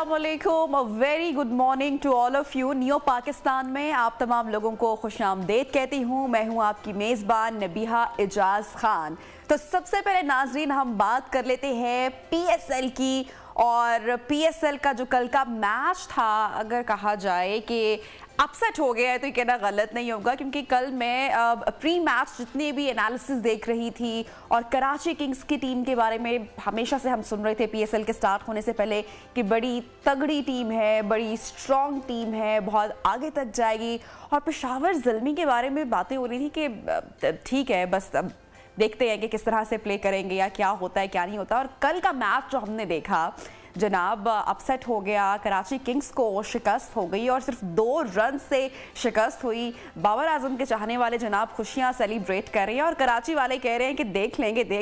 अस्सलामुअलैकुम, very good morning to all of you. Neo Pakistan में आप तमाम लोगों को खुशामदीद कहती हूँ। मैं हूँ आपकी मेज़बान नबीहा इजाज़ खान। तो सबसे पहले नाजरीन हम बात कर लेते हैं पीएसएल की। और पीएसएल का जो कल का मैच था, अगर कहा जाए कि अपसेट हो गया है तो ये कहना गलत नहीं होगा, क्योंकि कल मैं प्री मैच जितने भी एनालिसिस देख रही थी और कराची किंग्स की टीम के बारे में हमेशा से हम सुन रहे थे पीएसएल के स्टार्ट होने से पहले कि बड़ी तगड़ी टीम है, बड़ी स्ट्रॉन्ग टीम है, बहुत आगे तक जाएगी। और पेशावर ज़ल्मी के बारे में बातें हो रही थी कि ठीक है, बस अब देखते हैं कि किस तरह से प्ले करेंगे या क्या होता है क्या नहीं होता। और कल का मैच जो हमने देखा जनाब, अपसेट हो गया, कराची किंग्स को शिकस्त हो गई और सिर्फ 2 रन से शिकस्त हुई। बाबर आजम के चाहने वाले जनाब खुशियां सेलिब्रेट कर रहे हैं और कराची वाले कह रहे हैं कि देख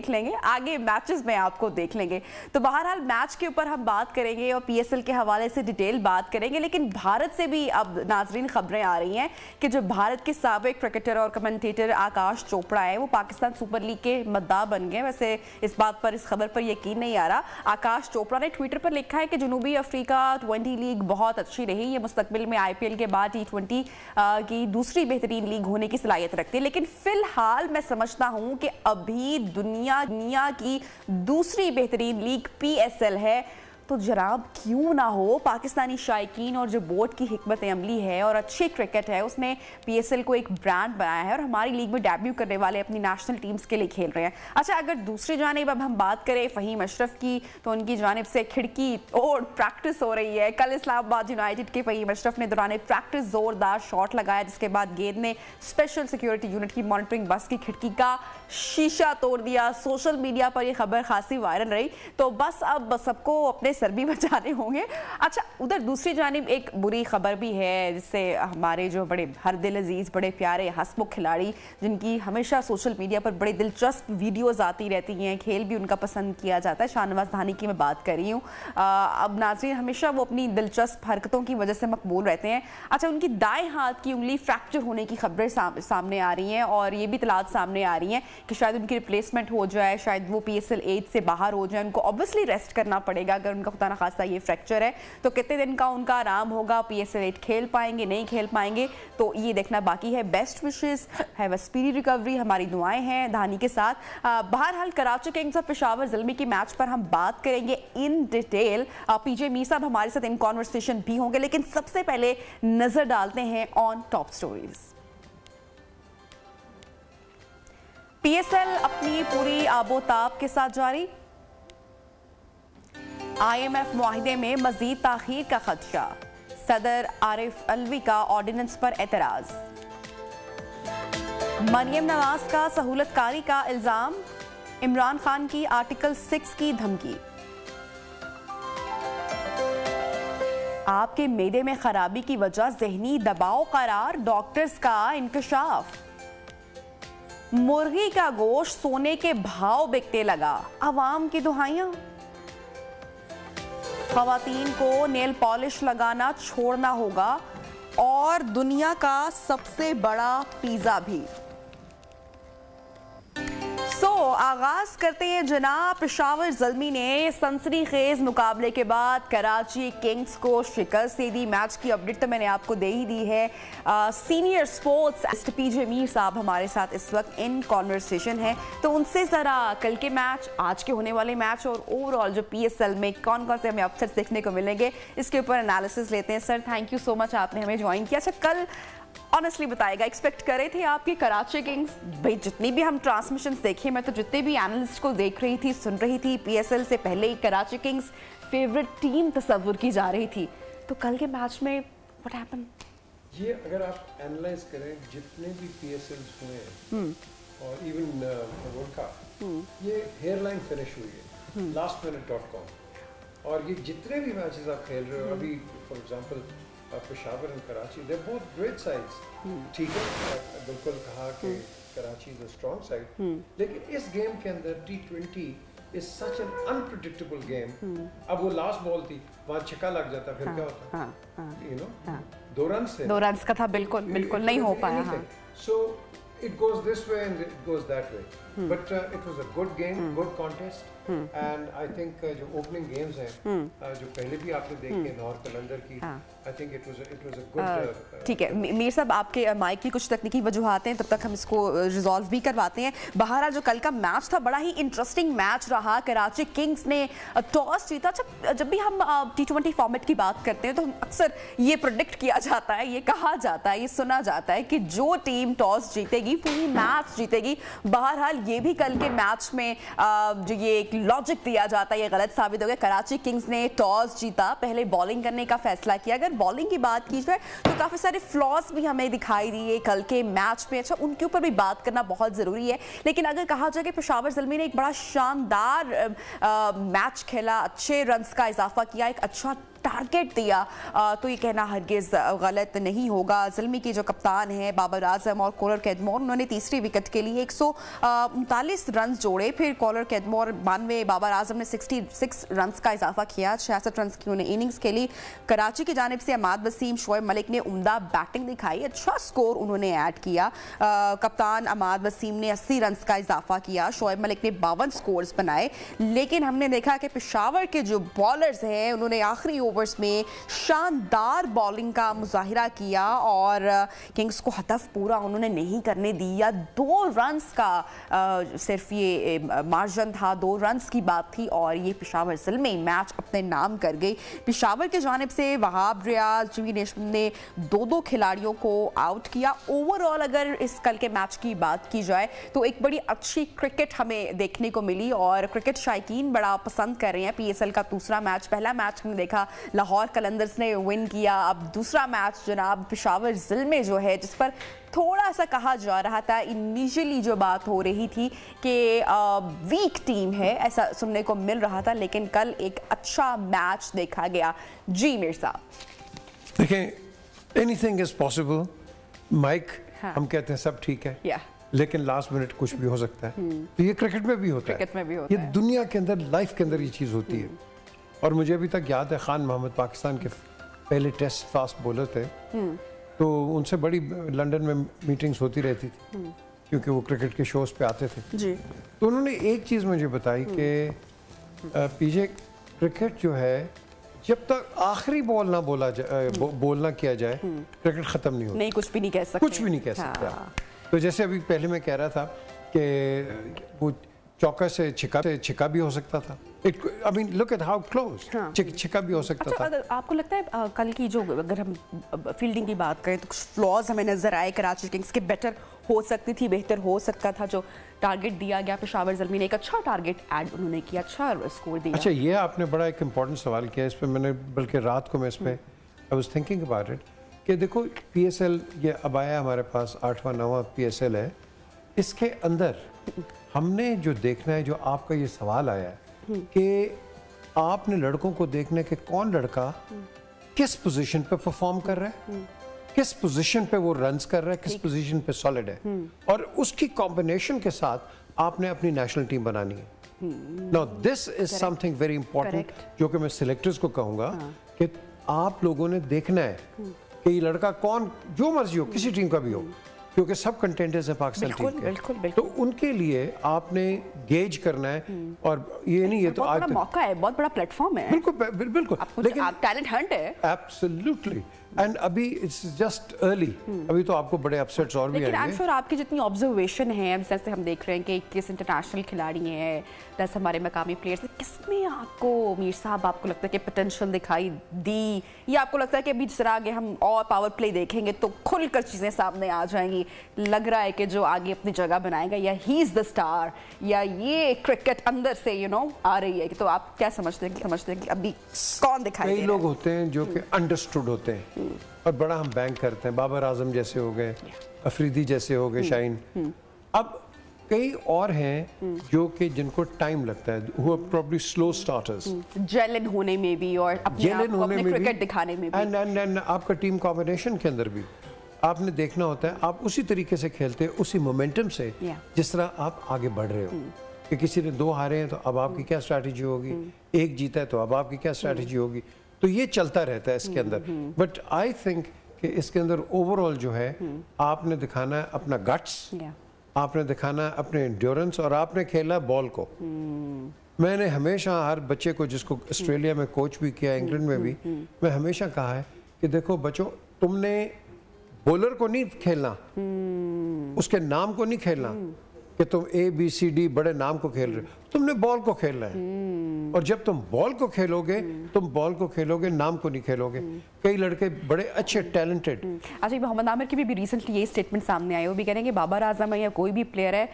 लेंगे आगे मैचेस में आपको देख लेंगे। तो बहरहाल मैच के ऊपर हम बात करेंगे और पीएसएल के हवाले से डिटेल बात करेंगे, लेकिन भारत से भी अब नाजरीन खबरें आ रही हैं कि जो भारत के साबिक क्रिकेटर और कमेंटेटर आकाश चोपड़ा है वो पाकिस्तान सुपर लीग के मद्दा बन गए। वैसे इस बात पर, इस खबर पर यकीन नहीं आ रहा। आकाश चोपड़ा ने ट्विटर पर लिखा है कि जनूबी अफ्रीका 20 लीग बहुत अच्छी रही, ये मुस्तकबिल में आईपीएल के बाद T20 की दूसरी बेहतरीन लीग होने की सलाहियत रखती है, लेकिन फिलहाल मैं समझता हूं कि अभी दुनिया की दूसरी बेहतरीन लीग पीएसएल है। तो जनाब क्यों ना हो, पाकिस्तानी शायकीन और जो बोर्ड की हिकमत अमली है और अच्छी क्रिकेट है उसने पीएसएल को एक ब्रांड बनाया है और हमारी लीग में डेब्यू करने वाले अपनी नेशनल टीम्स के लिए खेल रहे हैं। अच्छा, अगर दूसरी जानिब अब हम बात करें फ़हीम अशरफ की, तो उनकी जानिब से खिड़की और प्रैक्टिस हो रही है। कल इस्लामाबाद यूनाइटेड के फ़हीम अशरफ ने दौरान प्रैक्टिस ज़ोरदार शॉट लगाया, जिसके बाद गेंद ने स्पेशल सिक्योरिटी यूनिट की मॉनिटरिंग बस की खिड़की का शीशा तोड़ दिया। सोशल मीडिया पर यह खबर खासी वायरल रही। तो बस अब सबको अपने सर भी बचाने होंगे। अच्छा, उधर दूसरी जानिब एक बुरी खबर भी है, जिससे हमारे जो बड़े हर दिल अजीज, बड़े प्यारे हंसमुख खिलाड़ी, जिनकी हमेशा सोशल मीडिया पर बड़े दिलचस्प वीडियोस आती रहती हैं, खेल भी उनका पसंद किया जाता है, शाहनवाज धानी की मैं बात कर रही हूँ। अब नाज़रीन हमेशा वो अपनी दिलचस्प हरकतों की वजह से मकबूल रहते हैं। अच्छा, उनकी दाएं हाथ की उंगली फ्रैक्चर होने की खबरें सामने आ रही हैं और ये भी इतलात सामने आ रही हैं कि शायद उनकी रिप्लेसमेंट हो जाए, शायद वो पीएसएल 8 से बाहर हो जाए। उनको ऑब्वियसली रेस्ट करना पड़ेगा अगर उनका खुदा ना खासा ये फ्रैक्चर है। तो कितने दिन का उनका आराम होगा, पीएसएल 8 खेल पाएंगे नहीं खेल पाएंगे, तो ये देखना बाकी है। Best wishes, have a speedy recovery, हमारी दुआएं हैं धानी के साथ। बहरहाल कराची किंग्स और पेशावर ज़ल्मी की मैच पर हम बात करेंगे इन डिटेल। पीजे मीर साहब हमारे साथ इन कॉन्वर्सेशन भी होंगे, लेकिन सबसे पहले नजर डालते हैं ऑन टॉप स्टोरीज। पीएसएल अपनी पूरी आबोताब के साथ जारी, आईएमएफ मुआहिदे में मजीद ताखीर का खदशा, सदर आरिफ अलवी का ऑर्डिनेंस पर एतराज, मरियम नवाज का सहूलतकारी का इल्जाम, इमरान खान की आर्टिकल 6 की धमकी, आपके मेदे में खराबी की वजह जहनी दबाव करार, डॉक्टर्स का इंकशाफ, मुर्गी का गोश्त सोने के भाव बिकने लगा, अवाम की दुहाइयां, खवातीन को नेल पॉलिश लगाना छोड़ना होगा और दुनिया का सबसे बड़ा पिज्जा भी। आगाज करते हैं जनाब, पेशावर ज़ल्मी ने सनसनीखेज मुकाबले के बाद कराची किंग्स को शिकस्त दे दी। मैच की अपडेट तो मैंने आपको दे ही दी है। सीनियर स्पोर्ट्स पीजे मीर साहब हमारे साथ इस वक्त इन कॉन्वर्सेशन है, तो उनसे ज़रा कल के मैच, आज के होने वाले मैच और ओवरऑल जो पीएसएल में कौन कौन से हमें अपसेट्स देखने को मिलेंगे, इसके ऊपर एनालिसिस लेते हैं। Sir, thank you so much, आपने हमें ज्वाइन किया। अच्छा, कल ऑनेस्टली बताएगा, एक्सपेक्ट करे थे आपकी कराची किंग्स? भाई जितनी भी हम ट्रांसमिशंस देखे, मैं तो जितने भी एनालिस्ट को देख रही थी, सुन रही थी, पीएसएल से पहले ही कराची किंग्स फेवरेट टीम तस्वुर की जा रही थी। तो कल के मैच में व्हाट हैपेंड? ये अगर आप एनालाइज करें जितने भी पीएसएल हुए और इवन वर्ल्ड कप, ये हेयरलाइन फिनिश हुई है lastminute.com। और ये जितने भी मैचेस आप खेल रहे हो अभी, for example Peshawar and Karachi, they both great sides. ठीक है, बिल्कुल कहा कि Karachi is a strong side, लेकिन इस गेम के अंदर T20 is such an unpredictable game. अब वो लास्ट बॉल थी, वहाँ छक्का लग जाता, फिर क्या होता? यू नो, 2 रन का था, बिल्कुल नहीं हो पाया। सो it goes this way and it goes that way. But it was a good game, good contest. And I think जो opening games हैं, जो पहले भी आपने देखे नॉर्थ कलंदर की, I think it was a good. ठीक है मीर साहब, आपके माइक की कुछ तकनीकी वजूहात हैं, तब तक हम इसको रिजॉल्व भी करवाते हैं। बहरहाल जो कल का मैच था बड़ा ही इंटरेस्टिंग मैच रहा। कराची किंग्स ने टॉस जीता। जब भी हम T20 फॉर्मेट की बात करते हैं तो हम अक्सर ये प्रेडिक्ट किया जाता है, ये कहा जाता है, ये सुना जाता है कि जो टीम टॉस जीतेगी पूरी मैच जीतेगी। बहरहाल ये भी कल के मैच में जो ये एक लॉजिक दिया जाता है ये गलत साबित हो गया। कराची किंग्स ने टॉस जीता, पहले बॉलिंग करने का फैसला किया। अगर बॉलिंग की बात की जाए तो काफी सारे फ्लॉज भी हमें दिखाई दिए कल के मैच में। अच्छा, उनके ऊपर भी बात करना बहुत जरूरी है। लेकिन अगर कहा जाए कि पेशावर ज़ल्मी ने एक बड़ा शानदार मैच खेला, अच्छे रन्स का इजाफा किया, एक अच्छा टारगेट दिया, तो ये कहना हरगिज गलत नहीं होगा। ज़ल्मी के जो कप्तान हैं बाबर आजम और कॉलर कैदमोर, उन्होंने तीसरी विकेट के लिए 139 रन जोड़े। फिर कॉलर कैदमोर 92, बाबर आजम ने 66 रन का इजाफा किया। 66 रन की उन्होंने इनिंग्स खेली। कराची की जानिब से अमाद वसीम, शोएब मलिक ने उम्दा बैटिंग दिखाई, अच्छा स्कोर उन्होंने ऐड किया। कप्तान अमाद वसीम ने 80 रन का इजाफा किया, शोएब मलिक ने 52 स्कोर्स बनाए। लेकिन हमने देखा कि पेशावर के जो बॉलर्स हैं उन्होंने आखिरी ओवर्स में शानदार बॉलिंग का मुजाहिरा किया और किंग्स को हदफ पूरा उन्होंने नहीं करने दिया। 2 रन्स का सिर्फ ये मार्जिन था, 2 रन्स की बात थी और ये पेशावर ज़ल्मी मैच अपने नाम कर गई। पेशावर के जानिब से वहाब रियाज, जीवी नेशम ने 2-2 खिलाड़ियों को आउट किया। ओवरऑल अगर इस कल के मैच की बात की जाए तो एक बड़ी अच्छी क्रिकेट हमें देखने को मिली और क्रिकेट शायकीन बड़ा पसंद कर रहे हैं। PSL का दूसरा मैच, पहला मैच हमने देखा लाहौर कलंदर्स ने विन किया, अब दूसरा मैच जनाब पेशावर ज़ल्मी जो है, जिस पर थोड़ा सा कहा जा रहा था, इनिशियली जो बात हो रही थी कि वीक टीम है, ऐसा सुनने को मिल रहा था। लेकिन कल एक अच्छा मैच देखा गया। जी मीर साहब, देखें, एनीथिंग इज पॉसिबल। माइक हम कहते हैं सब ठीक है, लेकिन लास्ट मिनट कुछ भी हो सकता है। तो ये क्रिकेट में भी होता है, ये दुनिया के अंदर, लाइफ के अंदर ये चीज़ होती है। और मुझे अभी तक याद है खान मोहम्मद पाकिस्तान के पहले टेस्ट फास्ट बॉलर थे, तो उनसे बड़ी लंदन में मीटिंग्स होती रहती थी क्योंकि वो क्रिकेट के शोज पे आते थे जी। तो उन्होंने एक चीज़ मुझे बताई कि पीजे क्रिकेट जो है, जब तक आखिरी बॉल ना बोलना किया जाए क्रिकेट ख़त्म नहीं होता। नहीं, कुछ भी नहीं कह सकते, कुछ भी नहीं कह सकते। तो जैसे अभी पहले मैं कह रहा था कि वो चौका से छिका भी हो सकता था। I mean, look at how close. छिका भी हो सकता था। आपको लगता है कल की जो, अगर हम फील्डिंग की बात करें तो कुछ फ्लॉज हमें नजर आए कराची किंग्स के? बेटर हो सकती थी, बेहतर हो सकता था। जो टारगेट दिया गया पेशावर ज़ल्मी ने एक अच्छा टारगेट ऐड उन्होंने किया, अच्छा स्कोर दिया। अच्छा, ये आपने बड़ा एक इम्पोर्टेंट सवाल किया। इस पर मैंने बल्कि रात को मैं इस पर I was thinking about it कि देखो PSL ये अब आया हमारे पास 8वां 9वां PSL है। इसके अंदर हमने जो देखना है, जो आपका ये सवाल आया है कि आपने लड़कों को देखने के कौन लड़का किस पोजीशन पे परफॉर्म कर रहा है, किस पोजीशन पे वो रन्स कर रहा है, किस पोजीशन पे सॉलिड है, और उसकी कॉम्बिनेशन के साथ आपने अपनी नेशनल टीम बनानी है। Now this is something very important जो कि मैं सिलेक्टर्स को कहूंगा कि आप लोगों ने देखना है कि ये लड़का कौन, जो मर्जी हो, किसी टीम का भी हो, क्योंकि सब कंटेंटर्स हैं पाकिस्तान टीम के। बिल्कुल। तो उनके लिए आपने गेज करना है। और ये नहीं, ये तो आज बड़ा मौका है, बहुत बड़ा प्लेटफॉर्म है। बिल्कुल। लेकिन आप टैलेंट हंट है। एब्सोल्युटली। एंड अभी इट्स जस्ट अर्ली, अभी तो आपको बड़े अपसेट्स और भी आएंगे। लेकिन आई एम श्योर आपकी जितनी ऑब्जर्वेशन है, जैसे हम देख रहे हैं कि 21 इंटरनेशनल खिलाड़ी हैं, 10 हमारे मकामी प्लेयर्स, किसमें आपको मीर साहब आपको लगता है कि पोटेंशियल दिखाई दी, या आपको लगता है कि अभी जिस तरह आगे हम और पावर प्ले देखेंगे तो खुलकर चीज़ें सामने आ जाएंगी? लग रहा है कि जो आगे अपनी जगह बनाएगा, या ही इज़ द स्टार, या ये क्रिकेट अंदर से आ रही है? तो आप क्या समझते हैं कि अभी कौन दिखाई दे रहा है? कई लोग होते हैं जो कि अंडरस्टूड होते हैं और बड़ा हम बैंक करते हैं। बाबर आजम जैसे हो गए, अफरीदी जैसे हो गए, शाहीन। अब कई और हैं जो कि जिनको टाइम लगता है, who are probably slow starters, जेलन होने में भी और अपने क्रिकेट दिखाने में भी, एंड आपका टीम कॉम्बिनेशन के अंदर भी आपने देखना होता है। आप उसी तरीके से खेलते हैं, उसी मोमेंटम से, जिस तरह आप आगे बढ़ रहे हो। कि किसी ने 2 हारे हैं तो अब आपकी क्या स्ट्रैटेजी होगी, 1 जीता है तो अब आपकी क्या स्ट्रैटेजी होगी। तो ये चलता रहता है इसके अंदर। बट आई थिंक कि इसके अंदर ओवरऑल जो है आपने दिखाना है अपना गट्स, आपने दिखाना है अपने एंड्योरेंस, और आपने खेला बॉल को। मैंने हमेशा हर बच्चे को, जिसको ऑस्ट्रेलिया में कोच भी किया, इंग्लैंड में भी, मैं हमेशा कहा है कि देखो बच्चों, तुमने बॉलर को नहीं खेलना, उसके नाम को नहीं खेलना कि तुम ABCD बड़े नाम को खेल रहे हो, तुमने बॉल को खेलना है। और जब तुम बॉल को खेलोगे, तुम बॉल को खेलोगे, नाम को नहीं खेलोगे। कई लड़के बड़े अच्छे टैलेंटेड। अच्छा, मोहम्मद आमिर की भी रिसेंटली ये स्टेटमेंट सामने आए, वो भी कह रहे हैं कि बाबर आजम है या कोई भी प्लेयर है,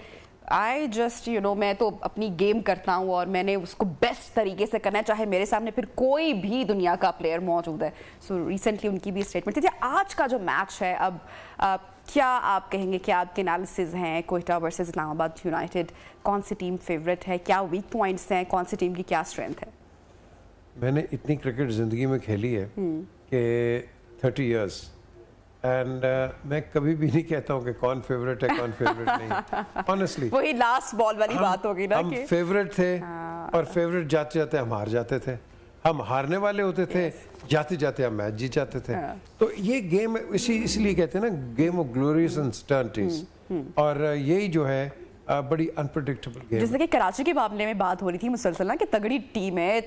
आई जस्ट मैं तो अपनी गेम करता हूँ और मैंने उसको बेस्ट तरीके से करना है, चाहे मेरे सामने फिर कोई भी दुनिया का प्लेयर मौजूद है। सो रिसेंटली उनकी भी स्टेटमेंट थी। आज का जो मैच है, अब क्या आप कहेंगे, क्या आपके एनालिसिस हैं कोयटा वर्सेस इस्लामाबाद यूनाइटेड, कौन सी टीम फेवरेट है, क्या वीक पॉइंट्स हैं, कौन सी टीम की क्या स्ट्रेंथ है? मैंने इतनी क्रिकेट ज़िंदगी में खेली है कि 30 इयर्स, एंड मैं कभी भी नहीं कहता हूँ कि कौन फेवरेट है कौन फेवरेट नहीं। ऑनेस्टली वही लास्ट बॉल वाली बात होगी ना, हम फेवरेट थे और फेवरेट जाते जाते हम हार जाते थे, हम हारने वाले होते थे, जाते जाते हम मैच जीत जाते थे। तो ये गेम इसलिए कहते हैं ना, गेम ऑफ ग्लोरियस अनसर्टेनिटीज, और यही जो है बड़ी अनप्रेडिक्टेबल गेम। जैसे कि कराची के मामले में बात हो रही थी मुसलसल ना कि तगड़ी टीम है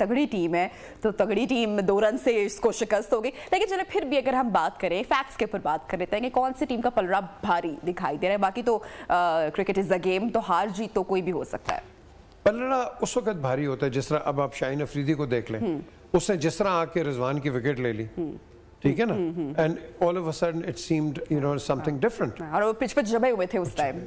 तो तगड़ी टीम 2 रन से इसको शिकस्त हो गई। लेकिन चलो फिर भी अगर हम बात करें, फैक्ट्स के ऊपर बात कर लेते हैं कि कौन सी टीम का पलड़ा भारी दिखाई दे रहा है। बाकी तो क्रिकेट इज द गेम, तो हार जीत तो कोई भी हो सकता है। पलड़ा उस वक्त भारी होता है जिस तरह अब आप शाहीन अफरीदी को देख लें, उसने जिस तरह आके रिजवान की विकेट ले ली, ठीक है ना, and all of a sudden it seemed something different, और वो पिच पे जमे हुए थे उस टाइम।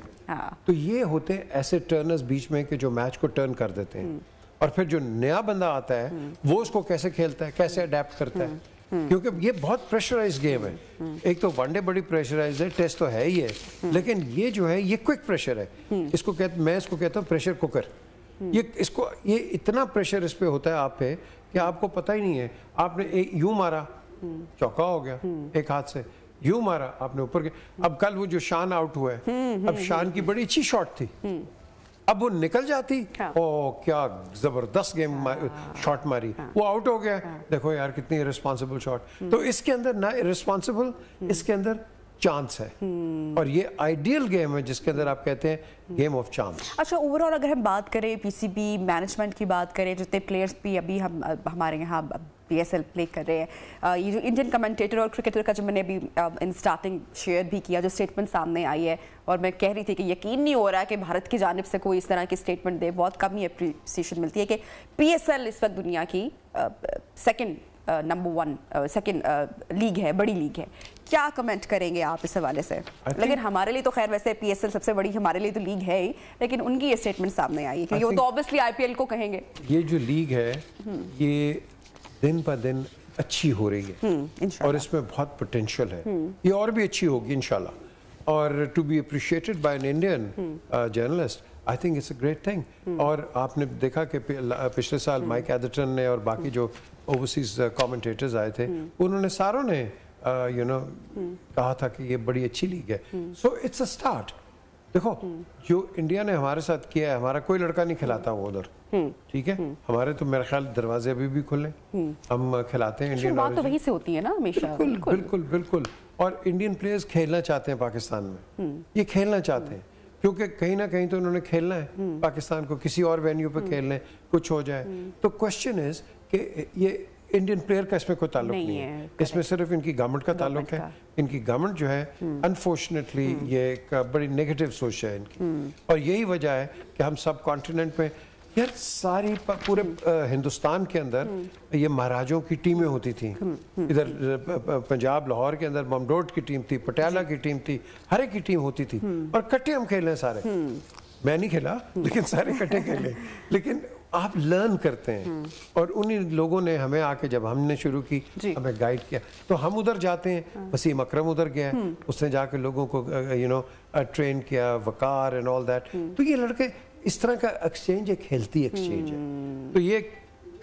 तो ये होते हैं ऐसे टर्नर्स बीच में कि जो मैच को टर्न कर देते हैं, और फिर जो नया बंदा आता है वो उसको कैसे खेलता है, कैसे अडेप्ट करता है, क्योंकि ये बहुत प्रेशराइज गेम है। एक तो वनडे बड़ी प्रेशराइज है, टेस्ट तो है ही है, लेकिन ये जो है ये क्विक प्रेशर है। मैं इसको कहता हूँ प्रेशर कुकर। ये इतना प्रेशर इस पे होता है आप पे कि आपको पता ही नहीं है। आपने यूं मारा, चौका हो गया, एक हाथ से यूं मारा आपने ऊपर के। अब कल वो जो शान आउट हुआ है, अब शान की बड़ी अच्छी शॉट थी, अब वो निकल जाती, ओ क्या जबरदस्त गेम शॉट मारी, वो आउट हो गया। देखो यार कितनी इररिस्पांसिबल शॉट। तो इसके अंदर ना इररिस्पांसिबल, इसके अंदर चांस है, और ये आइडियल गेम है जिसके अंदर आप कहते हैं गेम ऑफ चांस। अच्छा, ओवरऑल अगर हम बात करें PCB मैनेजमेंट की बात करें, जितने प्लेयर्स भी अभी हमारे यहाँ PSL प्ले कर रहे हैं, ये जो इंडियन कमेंटेटर और क्रिकेटर का जो मैंने अभी इन स्टार्टिंग शेयर भी किया, जो स्टेटमेंट सामने आई है, और मैं कह रही थी कि यकीन नहीं हो रहा है कि भारत की जानिब से कोई इस तरह की स्टेटमेंट दे। बहुत कम ही अप्रिसिएशन मिलती है कि PSL इस वक्त दुनिया की सेकंड नंबर 1 सेकंड लीग है, बड़ी लीग है। क्या कमेंट करेंगे आप इस हवाले से? लेकिन हमारे लिए तो खैर वैसे PSL सबसे बड़ी हमारे लिए तो लीग है ही, लेकिन उनकी ये स्टेटमेंट सामने आई है क्योंकि वो तो ऑब्वियसली IPL को कहेंगे। ये जो लीग है ये दिन पर दिन अच्छी हो रही है, और इसमें बहुत पोटेंशियल है, ये और भी अच्छी होगी इंशाल्लाह। और to be appreciated by an Indian journalist, I think it's a great thing. और आपने देखा कि पिछले साल माइक एडर्टन ने और बाकी जो ओवरसीज कमेंटेटर्स आए थे, उन्होंने सारों ने कहा था कि ये बड़ी अच्छी लीग है। So it's a start. देखो जो इंडिया ने हमारे साथ किया है, हमारा कोई लड़का नहीं खिलाता वो उधर, ठीक है, हमारे तो मेरे ख्याल दरवाजे अभी भी खुले, हम खिलाते हैं। इंडियन बात तो वहीं से होती है ना हमेशा। बिल्कुल बिल्कुल। और इंडियन प्लेयर्स खेलना चाहते हैं पाकिस्तान में, ये खेलना चाहते हैं क्योंकि कहीं ना कहीं तो उन्होंने खेलना है पाकिस्तान को, किसी और वेन्यू पे खेलने, कुछ हो जाए तो क्वेश्चन इज कि ये इंडियन प्लेयर का इसमें कोई ताल्लुक नहीं है, इसमें सिर्फ इनकी गवर्नमेंट का ताल्लुक है। इनकी गवर्नमेंट जो है अनफॉर्चुनेटली ये एक बड़ी नेगेटिव सोच है इनकी, और यही वजह है कि हम सब कॉन्टिनेंट में यार सारी पूरे हिंदुस्तान के अंदर ये महाराजों की टीमें होती थी। इधर पंजाब लाहौर के अंदर ममडोट की टीम थी, पटियाला की टीम थी, हर एक की टीम होती थी, और इकट्ठे हम खेले सारे। मैं नहीं खेला लेकिन सारे इकट्ठे खेले। लेकिन आप लर्न करते हैं, और उन्हीं लोगों ने हमें आके जब हमने शुरू की हमें गाइड किया, तो हम उधर जाते हैं। वसीम अकरम उधर गया, उसने जाके लोगों को ट्रेन किया, वकार एंड ऑल दैट। तो ये लड़के इस तरह का एक्सचेंज एक हेल्थी एक्सचेंज है। तो ये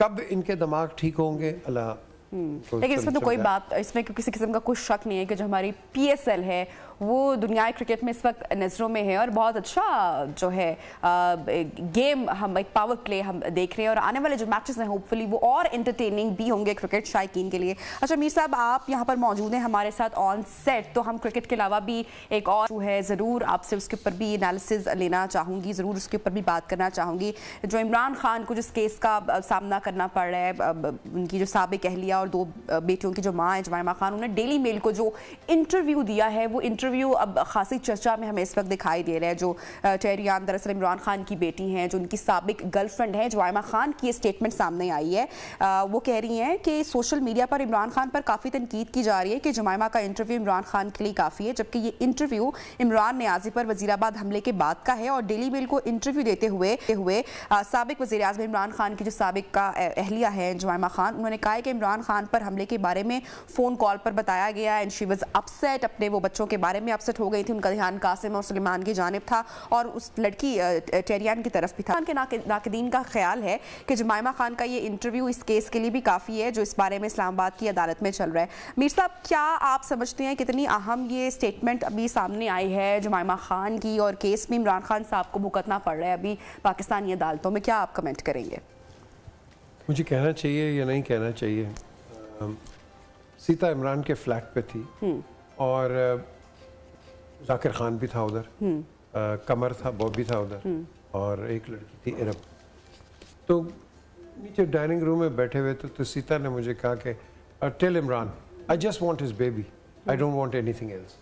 कब इनके दिमाग ठीक होंगे अल्लाह। लेकिन इसमें तो कोई बात, इसमें किसी किस्म का कोई शक नहीं है कि जो हमारी PSL है वो दुनियाई क्रिकेट में इस वक्त नज़रों में है और बहुत अच्छा जो है गेम हम एक पावर प्ले हम देख रहे हैं और आने वाले जो मैचेस हैं होपफुली वो और एंटरटेनिंग भी होंगे क्रिकेट शायकीन के लिए। अच्छा मीर साहब, आप यहाँ पर मौजूद हैं हमारे साथ ऑन सेट, तो हम क्रिकेट के अलावा भी एक और जो है ज़रूर आपसे उसके ऊपर भी एनालिसिस लेना चाहूँगी, ज़रूर उसके ऊपर भी बात करना चाहूँगी। जो इमरान खान को जिस केस का सामना करना पड़ रहा है, उनकी जो साबिक अहलिया और 2 बेटियों की जो माँ है जुमैमा खान, उन्होंने डेली मेल को जो इंटरव्यू दिया है वो इंटरव्यू अब खासी चर्चा में हमें इस वक्त दिखाई दे रहा है। जो टेरियान दरअसल इमरान खान की बेटी हैं, जो उनकी साबिक गर्लफ्रेंड है जुमैमा खान की स्टेटमेंट सामने आई है। वो कह रही हैं कि सोशल मीडिया पर इमरान खान पर काफ़ी तनकीद की जा रही है कि जुमैमा का इंटरव्यू इमरान खान के लिए काफ़ी है, जबकि ये इंटरव्यू इमरान नियाज़ी पर वज़ीराबाद हमले के बाद का है। और डेली मेल को इंटरव्यू देते हुए साबिक वज़ीर आज़म इमरान खान की जो साबिक का अहलिया है जुमैमा खान, उन्होंने कहा है कि इमरान खान पर हमले के बारे में फ़ोन कॉल पर बताया गया एंड शी वाज अपसेट, अपने वो बच्चों के बारे में अपसेट हो गई थी। उनका ध्यान कासिम और सुलेमान की जानिब था और उस लड़की टेरियान की तरफ भी था। उनके नाक़दीन का ख्याल है कि जुमैमा खान का ये इंटरव्यू इस केस के लिए भी काफ़ी है जो इस बारे में इस्लामाबाद की अदालत में चल रहा है। मीर साहब, क्या आप समझते हैं कितनी अहम ये स्टेटमेंट अभी सामने आई है जुमैमा खान की और केस में इमरान खान साहब को भुगतना पड़ रहा है अभी पाकिस्तानी अदालतों में, क्या आप कमेंट करेंगे? मुझे कहना चाहिए या नहीं कहना चाहिए, सीता इमरान के फ्लैट पे थी और जाकिर खान भी था उधर, कमर था, बॉबी था उधर और एक लड़की थी इरब। तो नीचे डाइनिंग रूम में बैठे हुए तो सीता ने मुझे कहा कि tell Imran I just want his baby, I don't want anything else.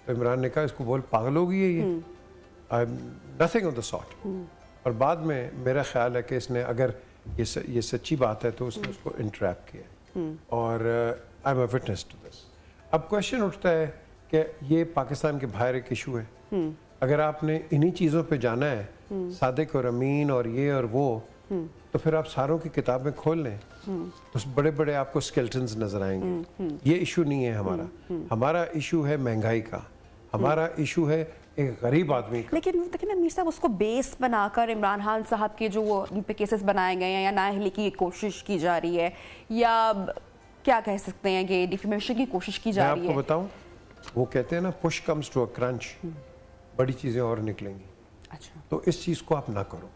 तो इमरान ने कहा इसको बोल पागल हो गई है ये, I am nothing of the sort. और बाद में मेरा ख्याल है कि इसने अगर ये सच्ची बात है तो उसने उसको इंट्रैप किया और I am a witness to this. अब क्वेश्चन उठता है कि ये पाकिस्तान के बाहर एक इशू है। अगर आपने इन्हीं चीज़ों पे जाना है, सादिक और अमीन और ये और वो, तो फिर आप सारों की किताबें खोल लें तो बड़े बड़े आपको स्केल्टन्स नजर आएंगे। ये इशू नहीं है हमारा, हमारा इशू है महंगाई का, हमारा इशू है एक गरीब आदमी का। लेकिन देखिए ना मीर साहब, उसको बेस बनाकर इमरान खान साहब के जो वो उन पे केसेस बनाए गए हैं या नाअहली की कोशिश की जा रही है या क्या कह सकते हैं कि डिफेमेशन की कोशिश की जा रही है। मैं आपको बताऊं, वो कहते हैं ना push comes to a crunch, बड़ी चीज़ें और निकलेंगी। अच्छा, तो इस चीज़ को आप ना करो।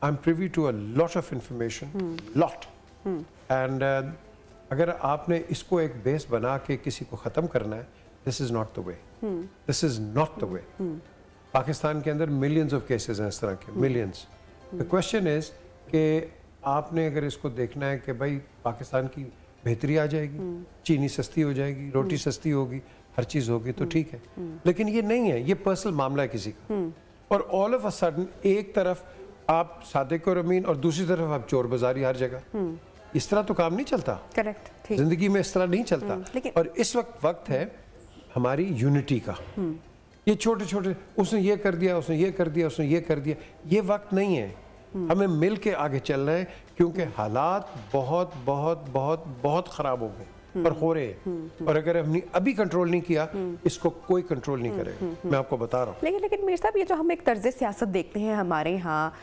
I am privy to a lot of information, lot, and अगर आपने इसको एक बेस बना के किसी को ख़त्म करना है, this is not the way, this is not the way. Pakistan के अंदर मिलियंस ऑफ केसेस हैं इस तरह के, मिलियंस। द क्वेश्चन इज़ कि आपने अगर इसको देखना है कि भाई पाकिस्तान की बेहतरी आ जाएगी, चीनी सस्ती हो जाएगी, रोटी सस्ती होगी, हर चीज़ होगी, तो ठीक है। लेकिन ये नहीं है, ये पर्सनल मामला है किसी का। और ऑल ऑफ अ सडन एक तरफ आप सादिक और अमीन और दूसरी तरफ आप चोर बाजारी हर जगह, इस तरह तो काम नहीं चलता। करेक्ट, जिंदगी में इस तरह नहीं चलता। और इस वक्त है हमारी यूनिटी का। ये छोटे छोटे उसने ये कर दिया, उसने ये कर दिया, उसने ये कर दिया, ये वक्त नहीं है। हमें मिल के आगे चलना है क्योंकि हालात बहुत बहुत बहुत बहुत ख़राब हो गए और हो रहे हैं। और अगर हमने अभी कंट्रोल नहीं किया, इसको कोई कंट्रोल नहीं करेगा, मैं आपको बता रहा हूँ। लेकिन मीर साहब, ये जो हम एक तर्ज सियासत देखते हैं हमारे यहाँ,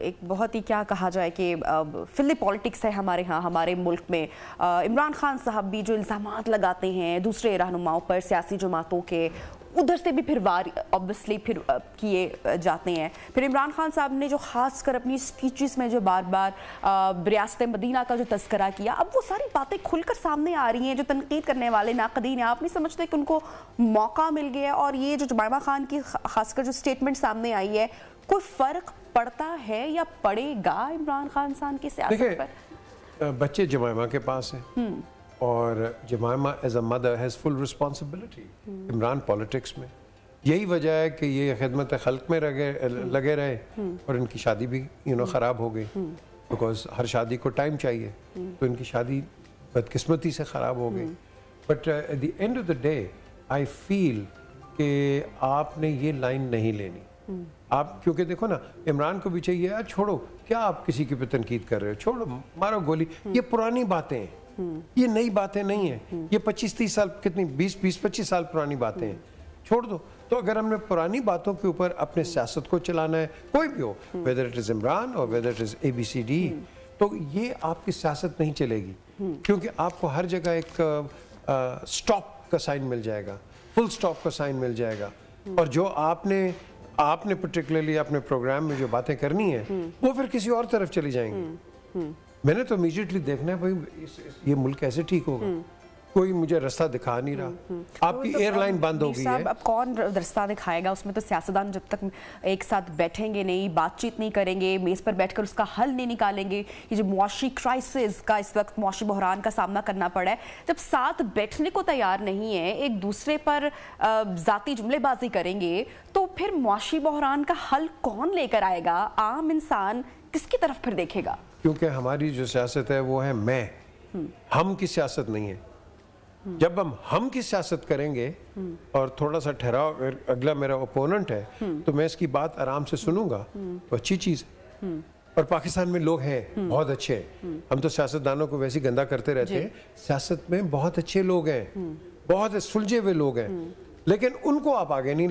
एक बहुत ही क्या कहा जाए कि फिल्ली पॉलिटिक्स है हमारे यहाँ, हमारे मुल्क में। इमरान खान साहब भी जो इल्ज़ामात लगाते हैं दूसरे रहनुमाओं पर, सियासी जमातों के, उधर से भी फिर वार ऑब्वियसली फिर किए जाते हैं। फिर इमरान खान साहब ने जो खासकर अपनी स्पीचेस में जो बार बार रियासत मदीना का जो तस्करा किया, अब वो सारी बातें खुलकर सामने आ रही हैं। जो तनकीद करने वाले नाक़दीन हैं, आप नहीं समझते कि उनको मौका मिल गया? और ये जो जुमैमा खान की खासकर जो स्टेटमेंट सामने आई है, कोई फ़र्क पड़ता है या पड़ेगा इमरान खान साहब की सियासत पर? बच्चे जुमैमा के पास हैं और Jemima as a mother has full responsibility Imran politics में। यही वजह है कि ये खिदमत खल्क में लगे रहे और इनकी शादी भी ख़राब हो गई, बिकॉज हर शादी को टाइम चाहिए, तो इनकी शादी बदकिस्मती से ख़राब हो गई। But at the end of the day I feel कि आपने ये लाइन नहीं लेनी। आप क्योंकि देखो ना, इमरान को भी चाहिए यार छोड़ो, क्या आप किसी की पे तनकीद कर रहे हो, छोड़ो, मारो गोली। ये पुरानी बातें हैं, ये नई बातें नहीं है। ये 25-30 साल, कितनी 20-25 साल पुरानी बातें हैं, छोड़ दो। तो अगर हमने पुरानी बातों के ऊपर अपने सियासत को चलाना है, कोई भी हो, वेदर इट इज़ इमरान और वेदर इट इज़ ABCD, तो ये आपकी सियासत नहीं चलेगी। क्योंकि आपको हर जगह एक स्टॉप का साइन मिल जाएगा। फुल स्टॉप का साइन मिल जाएगा। और जो आपने पर्टिकुलरली अपने प्रोग्राम में जो बातें करनी है वो फिर किसी और तरफ चली जाएंगी। मैंने तो इमीडिएटली देखना है भाई ये मुल्क कैसे ठीक होगा, कोई मुझे रास्ता दिखा नहीं रहा। आपकी तो एयरलाइन बंद हो गई है। अब कौन रास्ता दिखाएगा? उसमें तो सियासतदान जब तक एक साथ बैठेंगे नहीं, बातचीत नहीं करेंगे, मेज पर बैठकर उसका हल नहीं निकालेंगे, ये जो मुआशी क्राइसिस का इस वक्त मुआशी बहरान का सामना करना पड़ा है, जब साथ बैठने को तैयार नहीं है, एक दूसरे पर जाती जुमलेबाजी करेंगे, तो फिर मुआशी बहरान का हल कौन लेकर आएगा? आम इंसान किसकी तरफ फिर देखेगा? क्योंकि हमारी जो सियासत है वो है हम की सियासत नहीं है। जब हम की सियासत करेंगे और थोड़ा सा ठहराव, अगला मेरा ओपोनेंट है तो मैं इसकी बात आराम से सुनूंगा तो अच्छी चीज है। और पाकिस्तान में लोग हैं बहुत अच्छे, हम तो सियासतदानों को वैसे ही गंदा करते रहते हैं। सियासत में बहुत अच्छे लोग हैं, बहुत सुलझे हुए लोग हैं, लेकिन उनको आप आगे नहीं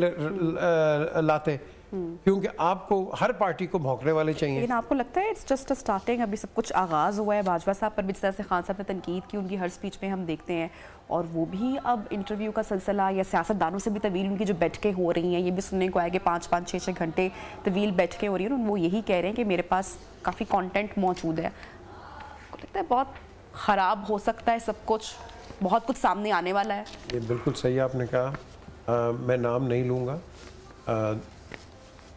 लाते क्योंकि आपको हर पार्टी को भौंकने वाले चाहिए। लेकिन आपको लगता है इट्स जस्ट स्टार्टिंग, अभी सब कुछ आगाज हुआ है? बाजवा साहब पर भी जिस तरह से खान साहब ने तनकीद की उनकी हर स्पीच में हम देखते हैं, और वो भी अब इंटरव्यू का सिलसिला या सियासतदानों से भी तवील उनकी जो बैठकें हो रही हैं, ये भी सुनने को आया कि 5-5, 6-6 घंटे तवील बैठकें हो रही हैं, वो यही कह रहे हैं कि मेरे पास काफ़ी कंटेंट मौजूद है। लगता है बहुत ख़राब हो सकता है सब कुछ, बहुत कुछ सामने आने वाला है। ये बिल्कुल सही आपने कहा। मैं नाम नहीं लूँगा।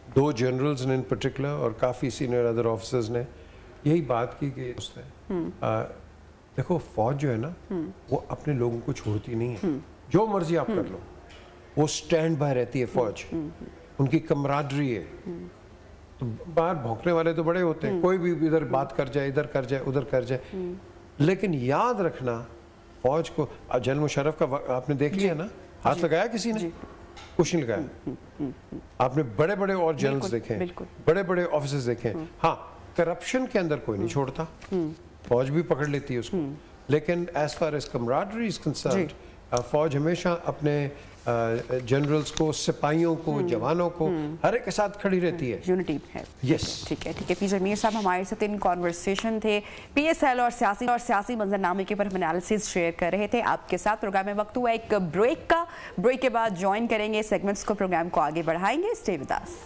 2 जनरल्स ने इन पर्टिकुलर और काफ़ी सीनियर अदर ऑफिसर्स ने यही बात की कि देखो फौज जो है ना वो अपने लोगों को छोड़ती नहीं है, जो मर्जी आप कर लो, वो स्टैंड बाय रहती है फौज, उनकी कमराडरी है। तो बाहर भौंकने वाले तो बड़े होते हैं, कोई भी इधर बात कर जाए, इधर कर जाए, उधर कर जाए, लेकिन याद रखना फौज को। जनरल मुशर्रफ का आपने देख लिया ना, हाथ लगाया किसी ने? कुछ नहीं लगाया। आपने बड़े बड़े और जनरल्स देखे, बड़े बड़े ऑफिसर्स देखे। हाँ, करप्शन के अंदर कोई नहीं छोड़ता, फौज भी पकड़ लेती है उसको, लेकिन as far as camaraderie is concerned फौज हमेशा अपने जनरल्स को, सिपाहियों को, जवानों को हर एक के साथ खड़ी रहती है। यूनिटी है। यस, ठीक है, ठीक है। पी जमीर साहब हमारे साथ इन कॉन्वर्सेशन थे, PSL और सियासी मंजरनामे के ऊपर हम एनालिसिस शेयर कर रहे थे आपके साथ। प्रोग्राम में वक्त हुआ एक ब्रेक का, ब्रेक के बाद ज्वाइन करेंगे सेगमेंट्स को, प्रोग्राम को आगे बढ़ाएंगे। Stay with us.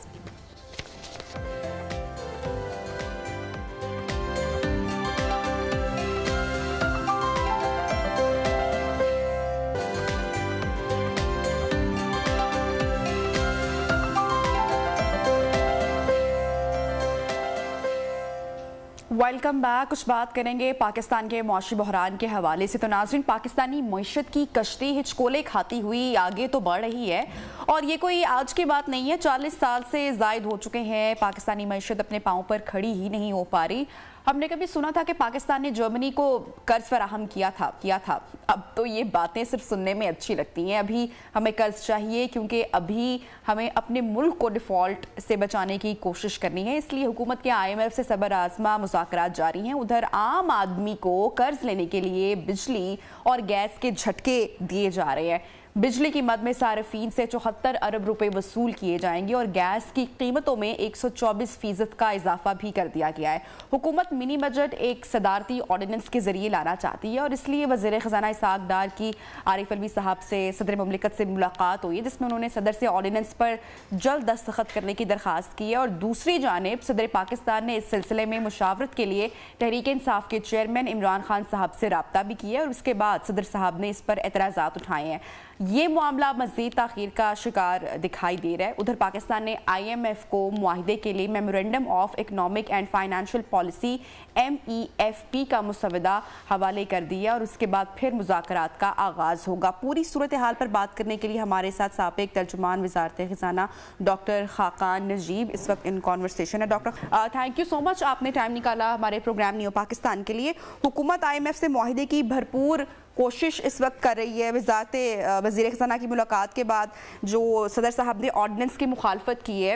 Welcome back. कुछ बात करेंगे पाकिस्तान के मुआशी बहरान के हवाले से। तो नाज़रीन, पाकिस्तानी मईशत की कश्ती हिचकोले खाती हुई आगे तो बढ़ रही है, और ये कोई आज की बात नहीं है। 40 साल से ज़ायद हो चुके हैं पाकिस्तानी मईशत अपने पाँव पर खड़ी ही नहीं हो पा रही। हमने कभी सुना था कि पाकिस्तान ने जर्मनी को कर्ज फराहम किया था। अब तो ये बातें सिर्फ सुनने में अच्छी लगती हैं। अभी हमें कर्ज चाहिए क्योंकि अभी हमें अपने मुल्क को डिफ़ॉल्ट से बचाने की कोशिश करनी है, इसलिए हुकूमत के IMF से सबर आजमा मुज़ाकरात जारी हैं। उधर आम आदमी को कर्ज लेने के लिए बिजली और गैस के झटके दिए जा रहे हैं। बिजली की मद में सार्फिन से 74 अरब रुपए वसूल किए जाएंगे और गैस की कीमतों में 124% का इजाफा भी कर दिया गया है। हुकूमत मिनी बजट एक सदारती ऑर्डिनेंस के जरिए लाना चाहती है, और इसलिए वज़ीर ख़ज़ाना इसाक डार की आरिफ अलवी साहब से सदर मुमलिकत से मुलाकात हुई है, जिसमें उन्होंने सदर से ऑर्डिनेंस पर जल्द दस्तखत करने की दरख्वास्त की है। और दूसरी जानिब सदर पाकिस्तान ने इस सिलसिले में मुशावरत के लिए तहरीक इंसाफ के चेयरमैन इमरान खान साहब से रब्ता भी किया है, और उसके बाद सदर साहब ने इस पर एतराज़ात उठाए हैं। ये मामला मज़ीद ताख़ीर का शिकार दिखाई दे रहा है। उधर पाकिस्तान ने IMF को मुआहिदे के लिए memorandum of economic and financial policy MEFP का मुसवदा हवाले कर दिया, और उसके बाद फिर मुज़ाकरात का आगाज़ होगा। पूरी सूरत हाल पर बात करने के लिए हमारे साथ साबिक़ तर्जुमान वज़ारत ख़ज़ाना डॉक्टर खाकान नजीब इस वक्त इन कॉन्वर्सेशन है। Doctor, thank you so much, आपने टाइम निकाला हमारे प्रोग्राम नियो पाकिस्तान के लिए। हुकूमत IMF से मुआहिदे की भरपूर कोशिश इस वक्त कर रही है। वज़ीर ख़ज़ाना की मुलाकात के बाद जो सदर साहब ने ऑर्डिनेंस की मुखालफत की है,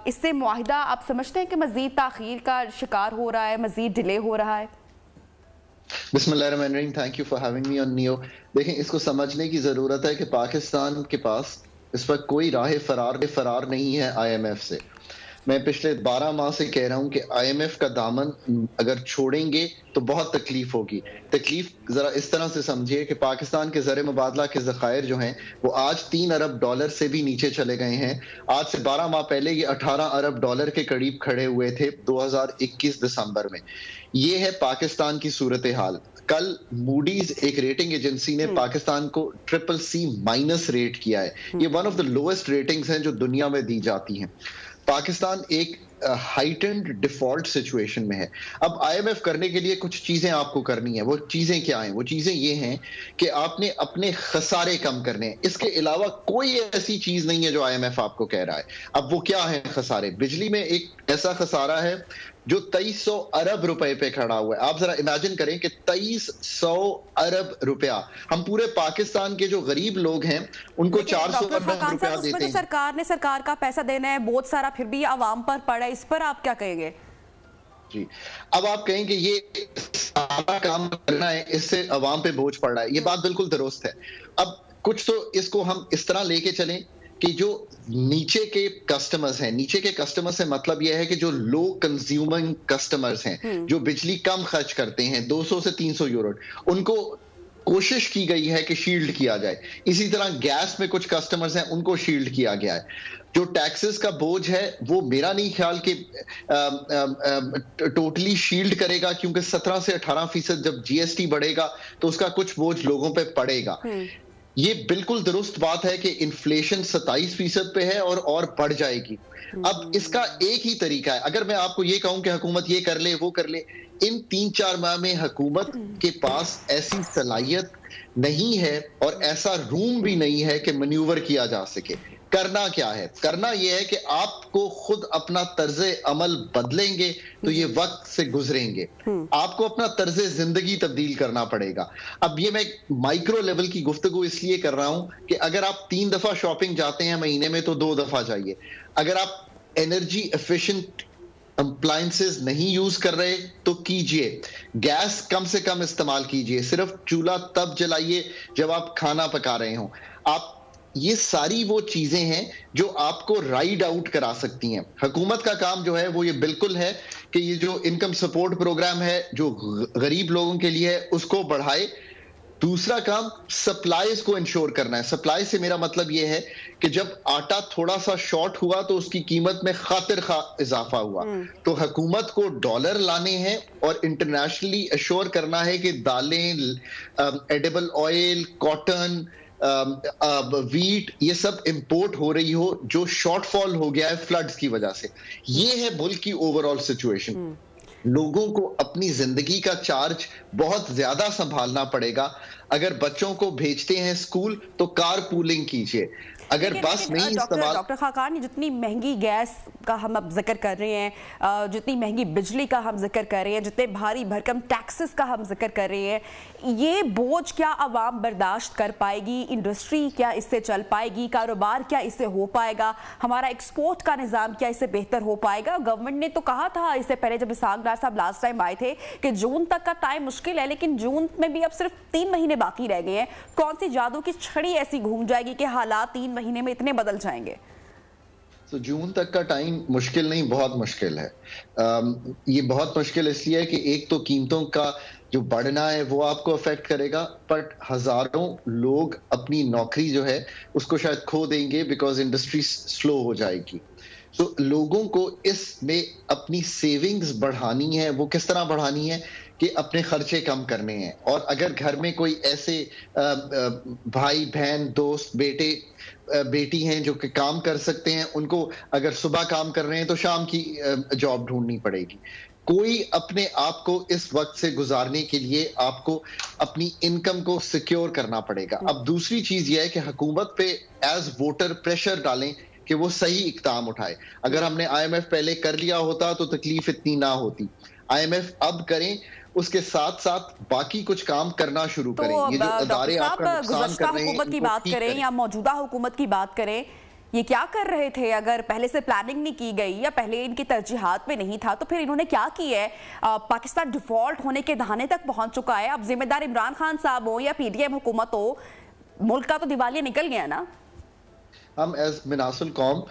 इससे मुआहिदा आप समझते हैं कि मज़ीद ताख़ीर का शिकार हो रहा है, मज़ीद डिले हो रहा है? बिस्मिल्लाहिर्रहमानिर्रहीम, thank you for having me on neo. देखें, इसको समझने की ज़रूरत है कि पाकिस्तान के पास इस वक्त कोई राह फरार नहीं है IMF से। मैं पिछले 12 माह से कह रहा हूं कि IMF का दामन अगर छोड़ेंगे तो बहुत तकलीफ होगी। तकलीफ जरा इस तरह से समझिए कि पाकिस्तान के ज़र मुबादला के ज़खायर जो हैं वो आज $3 अरब से भी नीचे चले गए हैं। आज से 12 माह पहले ये $18 अरब के करीब खड़े हुए थे 2021 दिसंबर में। ये है पाकिस्तान की सूरत हाल। कल मूडीज एक रेटिंग एजेंसी ने पाकिस्तान को CCC- रेट किया है। ये one of the lowest ratings हैं जो दुनिया में दी जाती हैं। पाकिस्तान एक हाइटेंड डिफॉल्ट सिचुएशन में है। अब IMF करने के लिए कुछ चीजें आपको करनी है। वो चीजें क्या हैं? वो चीजें ये हैं कि आपने अपने खसारे कम करने हैं। इसके अलावा कोई ऐसी चीज नहीं है जो IMF आपको कह रहा है। अब वो क्या है खसारे? बिजली में एक ऐसा खसारा है जो 2300 अरब रुपए पे खड़ा हुआ है। आप जरा इमेजिन करें कि 2300 अरब रुपया, हम पूरे पाकिस्तान के जो गरीब लोग हैं उनको 400 अरब रुपया देते हैं। सरकार का पैसा देना है बहुत सारा, फिर भी आवाम पर पड़ा है, इस पर आप क्या कहेंगे? जी, अब आप कहेंगे ये सारा काम करना है, इससे अवाम पे बोझ पड़ रहा है। ये बात बिल्कुल दुरुस्त है। अब कुछ तो इसको हम इस तरह लेके चलें कि जो नीचे के कस्टमर्स हैं, नीचे के कस्टमर से मतलब यह है कि जो लो कंज्यूमिंग कस्टमर्स हैं, जो बिजली कम खर्च करते हैं 200 से 300 यूनिट, उनको कोशिश की गई है कि शील्ड किया जाए। इसी तरह गैस में कुछ कस्टमर्स हैं, उनको शील्ड किया गया है। जो टैक्सेस का बोझ है वो मेरा नहीं ख्याल कि टोटली शील्ड करेगा, क्योंकि 17 से 18% जब GST बढ़ेगा तो उसका कुछ बोझ लोगों पे पड़ेगा। ये बिल्कुल दुरुस्त बात है कि इन्फ्लेशन 27% पे है और बढ़ जाएगी। अब इसका एक ही तरीका है। अगर मैं आपको ये कहूं कि हुकूमत ये कर ले वो कर ले, इन 3-4 माह में हुकूमत के पास ऐसी सलाहियत नहीं है और ऐसा रूम भी नहीं है कि मैन्यूवर किया जा सके। करना क्या है? करना यह है कि आपको खुद अपना तर्जे अमल बदलेंगे तो ये वक्त से गुजरेंगे। आपको अपना तर्जे जिंदगी तब्दील करना पड़ेगा। अब ये मैं माइक्रो लेवल की गुफ्तगू इसलिए कर रहा हूं कि अगर आप 3 दफा शॉपिंग जाते हैं महीने में तो 2 दफा जाइए। अगर आप एनर्जी एफिशिएंट अप्लायंसेस नहीं यूज कर रहे तो कीजिए। गैस कम से कम इस्तेमाल कीजिए। सिर्फ चूल्हा तब जलाइए जब आप खाना पका रहे हो। आप ये सारी वो चीजें हैं जो आपको राइड आउट करा सकती हैं। हुकूमत का काम जो है वो ये बिल्कुल है कि ये जो इनकम सपोर्ट प्रोग्राम है जो गरीब लोगों के लिए है उसको बढ़ाए। दूसरा काम सप्लाईज को इंश्योर करना है। सप्लाई से मेरा मतलब ये है कि जब आटा थोड़ा सा शॉर्ट हुआ तो उसकी कीमत में खातिर खा इजाफा हुआ, तो हुकूमत को डॉलर लाने हैं और इंटरनेशनली अश्योर करना है कि दालें, एडिबल ऑयल, कॉटन, वीट, ये सब इंपोर्ट हो रही हो जो शॉर्टफॉल हो गया है फ्लड्स की वजह से। ये है मुल्क की ओवरऑल सिचुएशन। लोगों को अपनी जिंदगी का चार्ज बहुत ज्यादा संभालना पड़ेगा। अगर बच्चों को भेजते हैं स्कूल तो कार पूलिंग कीजिए। अगर बस नहीं इस्तेमाल। डॉक्टर खाकान, जितनी महंगी गैस का हम अब जिक्र कर रहे हैं, जितनी महंगी बिजली का हम जिक्र कर रहे हैं, जितने भारी भरकम टैक्सेस का हम जिक्र कर रहे हैं, ये बोझ क्या आवाम बर्दाश्त कर पाएगी? इंडस्ट्री क्या इससे चल पाएगी? कारोबार क्या इससे हो पाएगा? हमारा एक्सपोर्ट का निज़ाम क्या इससे बेहतर हो पाएगा? गवर्नमेंट ने तो कहा था इससे पहले जब इसहाक डार साहब लास्ट टाइम आए थे कि जून तक का टाइम मुश्किल है, लेकिन जून में भी अब सिर्फ 3 महीने बाकी रह गए हैं। कौन सी जादू की छड़ी ऐसी घूम जाएगी कि हालात 3 महीने में इतने बदल जाएंगे? तो जून तक का टाइम मुश्किल नहीं, बहुत मुश्किल है। ये बहुत मुश्किल इसलिए है कि एक तो कीमतों का जो बढ़ना है वो आपको अफेक्ट करेगा, बट हजारों लोग अपनी नौकरी जो है उसको शायद खो देंगे बिकॉज इंडस्ट्री स्लो हो जाएगी। तो लोगों को इसमें अपनी सेविंग्स बढ़ानी है। वो किस तरह बढ़ानी है कि अपने खर्चे कम करने हैं। और अगर घर में कोई ऐसे भाई बहन दोस्त बेटे बेटी हैं जो कि काम कर सकते हैं, उनको अगर सुबह काम कर रहे हैं तो शाम की जॉब ढूंढनी पड़ेगी। कोई अपने आप को इस वक्त से गुजारने के लिए आपको अपनी इनकम को सिक्योर करना पड़ेगा। अब दूसरी चीज यह है कि हुकूमत पे एज वोटर प्रेशर डालें कि वो सही इक़दाम उठाए। अगर हमने IMF पहले कर लिया होता तो तकलीफ इतनी ना होती। IMF अब करें, उसके साथ साथ बाकी कुछ काम करना शुरू करें। ये जो अदारे आपका नुकसान कर रहे हैं, हुकूमत की बात करें या मौजूदा हुकूमत की बात करें, ये क्या कर रहे थे? अगर पहले से प्लानिंग नहीं की गई या पहले इनकी तरजीहात में नहीं था तो फिर इन्होंने क्या किया है? पाकिस्तान डिफॉल्ट होने के दहाने तक पहुंच चुका है। अब जिम्मेदार इमरान खान साहब हो या PTM हुकूमत हो, मुल्क का तो दिवालिया निकल गया ना। हम एज मिनासुल कौम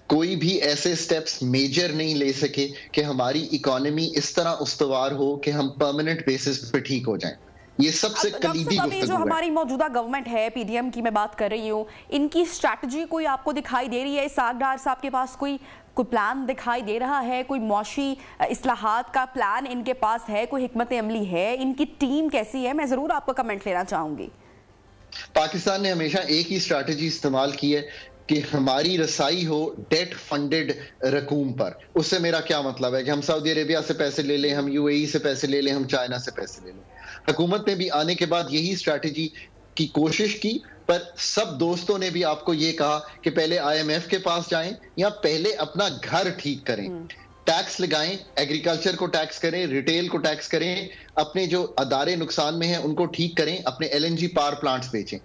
कोई भी ऐसे स्टेप्स मेजर नहीं ले सके कि हमारी इकोनॉमी इस तरह उस्तवार हो कि हम परमानेंट बेसिस पे ठीक हो जाएं। ये सबसे कलीदी गुफ्तगू जो है। हमारी मौजूदा गवर्नमेंट है, पीडीएम की मैं बात कर रही हूँ, इनकी स्ट्रैटेजी कोई आपको दिखाई दे रही है? इसाक डार साहब के पास कोई प्लान दिखाई दे रहा है? कोई मौशी इस्लाहात का प्लान इनके पास है? कोई हिकमत अमली है? इनकी टीम कैसी है? मैं जरूर आपका कमेंट लेना चाहूंगी। पाकिस्तान ने हमेशा एक ही स्ट्रैटेजी इस्तेमाल की है कि हमारी रसाई हो डेट फंडेड रकूम पर। उससे मेरा क्या मतलब है कि हम सऊदी अरेबिया से पैसे ले लें, हम यूएई से पैसे ले लें, हम चाइना से पैसे ले लें। हुकूमत ने भी आने के बाद यही स्ट्रैटेजी की कोशिश की, पर सब दोस्तों ने भी आपको ये कहा कि पहले आईएमएफ के पास जाएं या पहले अपना घर ठीक करें, टैक्स लगाएं, एग्रीकल्चर को टैक्स करें, रिटेल को टैक्स करें, अपने जो अदारे नुकसान में हैं उनको ठीक करें, अपने एलएनजी पावर प्लांट्स बेचें।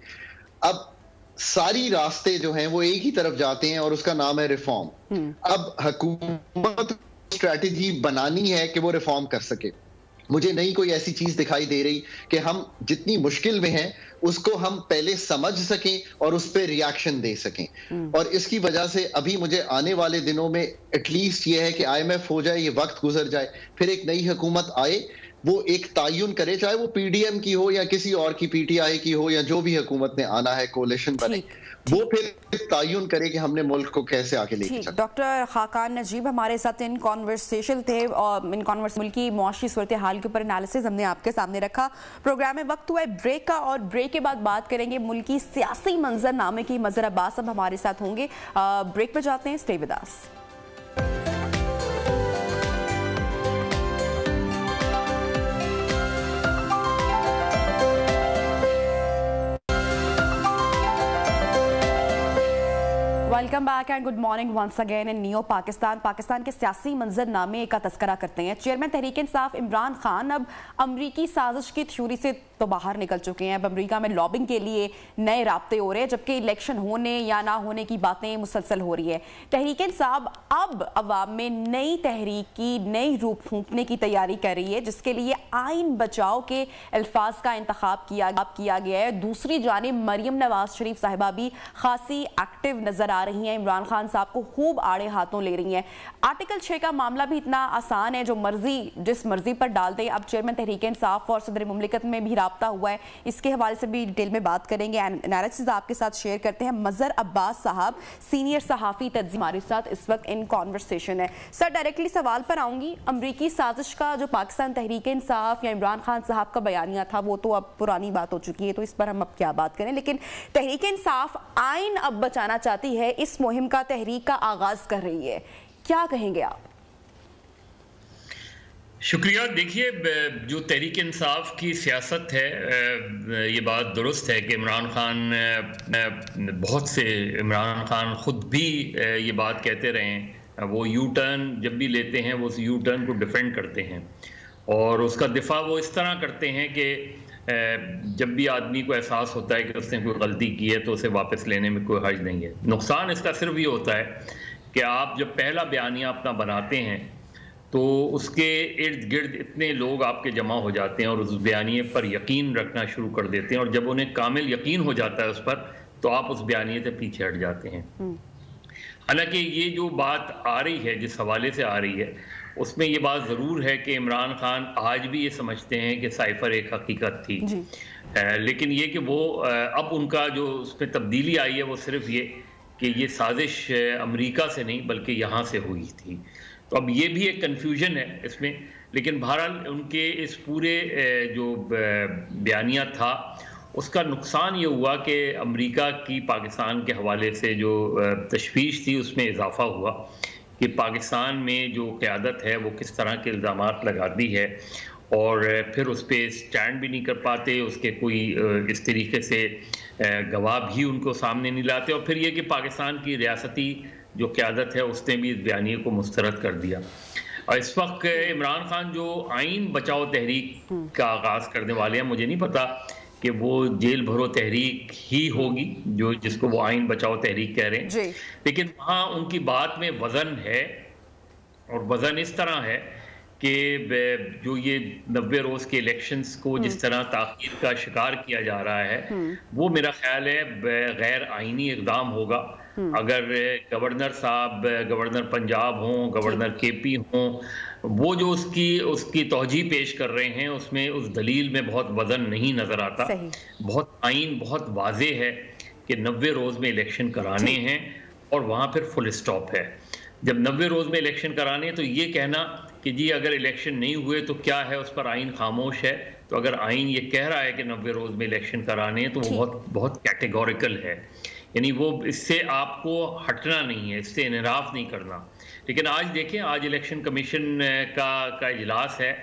अब सारी रास्ते जो हैं वो एक ही तरफ जाते हैं और उसका नाम है रिफॉर्म। अब हुकूमत स्ट्रैटेजी बनानी है कि वो रिफॉर्म कर सके। मुझे नहीं कोई ऐसी चीज दिखाई दे रही कि हम जितनी मुश्किल में हैं उसको हम पहले समझ सकें और उस पर रिएक्शन दे सकें। और इसकी वजह से अभी मुझे आने वाले दिनों में एटलीस्ट ये है कि आईएमएफ हो जाए, ये वक्त गुजर जाए, फिर एक नई हुकूमत आए, वो एक तायुन करे, चाहे वो पीडीएम की हो या किसी और की, पीटीआई की हो या जो भी हुकूमत ने आना है, कोalition बने, वो फिर तायुन करे कि हमने मुल्क को कैसे आगे लेके चलना। डॉक्टर खाकान नजीब हमारे साथ इन कॉन्वर्सेशन थे और इन कॉन्वर्सेशन मुल्क की मौशी सूरत हाल के ऊपर एनालिसिस हमने आपके सामने रखा। प्रोग्राम में वक्त हुआ है ब्रेक का और ब्रेक के बाद बात करेंगे मुल्क की सियासी मंजरनामे की। मजहर अब्बास अब हमारे साथ होंगे। ब्रेक पे जाते हैं, stay with us. Welcome back and good morning once again in Neo Pakistan. Pakistan के सियासी मंजरनामे का तस्करा करते हैं। चेयरमैन तहरीक इंसाफ इमरान खान अब अमरीकी साजिश की थ्योरी से तो बाहर निकल चुके हैं। अब अमरीका में लॉबिंग के लिए नए राब्ते हो रहे हैं, जबकि इलेक्शन होने या ना होने की बातें मुसलसल हो रही है। तहरीक इंसाफ अब अवाम में नई तहरीक की नई रूप फूंकने की तैयारी कर रही है, जिसके लिए आइन बचाओ के अल्फाज का इंतखाब किया गया है। दूसरी जानिब मरियम नवाज शरीफ साहिबा भी खासी एक्टिव नजर आ रही हैं, इमरान खान साहब को खूब आड़े हाथों ले रही हैं। आर्टिकल 6 का मामला भी इतना आसान है, जो मर्जी जिस मर्जी पर डाल दे। अब चेयरमैन तहरीक इंसाफ और सदर मुमलिकत में भी राब्ता हुआ है, इसके हवाले से भी डिटेल में बात करेंगे। एनालिसिस आपके साथ शेयर करते हैं। मजहर अब्बास साहब सीनियर सहाफी तंजीम हमारे साथ इस वक्त इन कॉन्वर्सेशन है। सर, डायरेक्टली सवाल पर आऊंगी। अमरीकी साजिश का जो पाकिस्तान तहरीक इंसाफ या इमरान खान साहब का बयानिया था, वो तो अब पुरानी बात हो चुकी है, तो इस पर हम अब क्या बात करें। लेकिन तहरीक इंसाफ आइन अब बचाना चाहती है, इस मुहिम का तहरीक का आगाज कर रही है, क्या कहेंगे आप? शुक्रिया। देखिए, जो तहरीक इंसाफ की सियासत है, ये बात दुरुस्त है कि इमरान खान खुद भी ये बात कहते रहे हैं। वो यू टर्न जब भी लेते हैं वो यू टर्न को डिफेंड करते हैं और उसका दिफा वो इस तरह करते हैं कि जब भी आदमी को एहसास होता है कि उसने कोई गलती की है तो उसे वापस लेने में कोई हर्ज नहीं है। नुकसान इसका सिर्फ ये होता है कि आप जब पहला बयानिया अपना बनाते हैं तो उसके इर्द गिर्द इतने लोग आपके जमा हो जाते हैं और उस बयानिए पर यकीन रखना शुरू कर देते हैं, और जब उन्हें कामिल यकीन हो जाता है उस पर, तो आप उस बयानिए से पीछे हट जाते हैं। हालांकि ये जो बात आ रही है, जिस हवाले से आ रही है, उसमें ये बात ज़रूर है कि इमरान खान आज भी ये समझते हैं कि साइफर एक हकीकत थी, लेकिन ये कि वो अब उनका जो उसमें तब्दीली आई है वो सिर्फ ये कि ये साजिश अमेरिका से नहीं बल्कि यहाँ से हुई थी। तो अब ये भी एक कन्फ्यूजन है इसमें, लेकिन बहरहाल उनके इस पूरे जो बयानिया था उसका नुकसान ये हुआ कि अमेरिका की पाकिस्तान के हवाले से जो तशवीश थी उसमें इजाफा हुआ कि पाकिस्तान में जो क़यादत है वो किस तरह के इल्ज़ामात लगाती है और फिर उस पर स्टैंड भी नहीं कर पाते, उसके कोई इस तरीके से गवाह भी उनको सामने नहीं लाते, और फिर ये कि पाकिस्तान की रियासती जो क़यादत है उसने भी इस बयानिए को मुस्तरद कर दिया। और इस वक्त इमरान खान जो आइन बचाओ तहरीक का आगाज़ करने वाले हैं, मुझे नहीं पता कि वो जेल भरो तहरीक ही होगी जो जिसको वो आइन बचाओ तहरीक कह रहे हैं, लेकिन वहाँ उनकी बात में वज़न है, और वज़न इस तरह है कि जो ये 90 रोज़ के इलेक्शंस को जिस तरह ताख़ीर का शिकार किया जा रहा है, वो मेरा ख्याल है गैर आइनी इक़दाम होगा अगर गवर्नर साहब, गवर्नर पंजाब हों, गवर्नर केपी हों, वो जो उसकी तौजीह पेश कर रहे हैं, उसमें उस दलील में बहुत वजन नहीं नजर आता। बहुत आइन बहुत वाजे है कि 90 रोज में इलेक्शन कराने हैं और वहां फिर फुल स्टॉप है। जब 90 रोज में इलेक्शन कराने, तो ये कहना कि जी अगर इलेक्शन नहीं हुए तो क्या है, उस पर आइन खामोश है। तो अगर आइन ये कह रहा है कि 90 रोज में इलेक्शन कराने, तो वो बहुत बहुत कैटेगोरिकल है, यानी वो इससे आपको हटना नहीं है, इससे इनराफ नहीं करना। लेकिन आज देखें, आज इलेक्शन कमीशन का इजलास है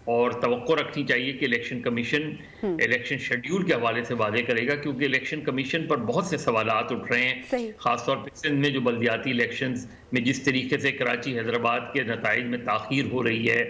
और तवक्को रखनी चाहिए कि इलेक्शन कमीशन इलेक्शन शेड्यूल के हवाले से वादे करेगा, क्योंकि इलेक्शन कमीशन पर बहुत से सवालात उठ रहे हैं। खासतौर पर सिंध में जो बल्दियाती इलेक्शंस में जिस तरीके से कराची हैदराबाद के नताइज में ताखीर हो रही है,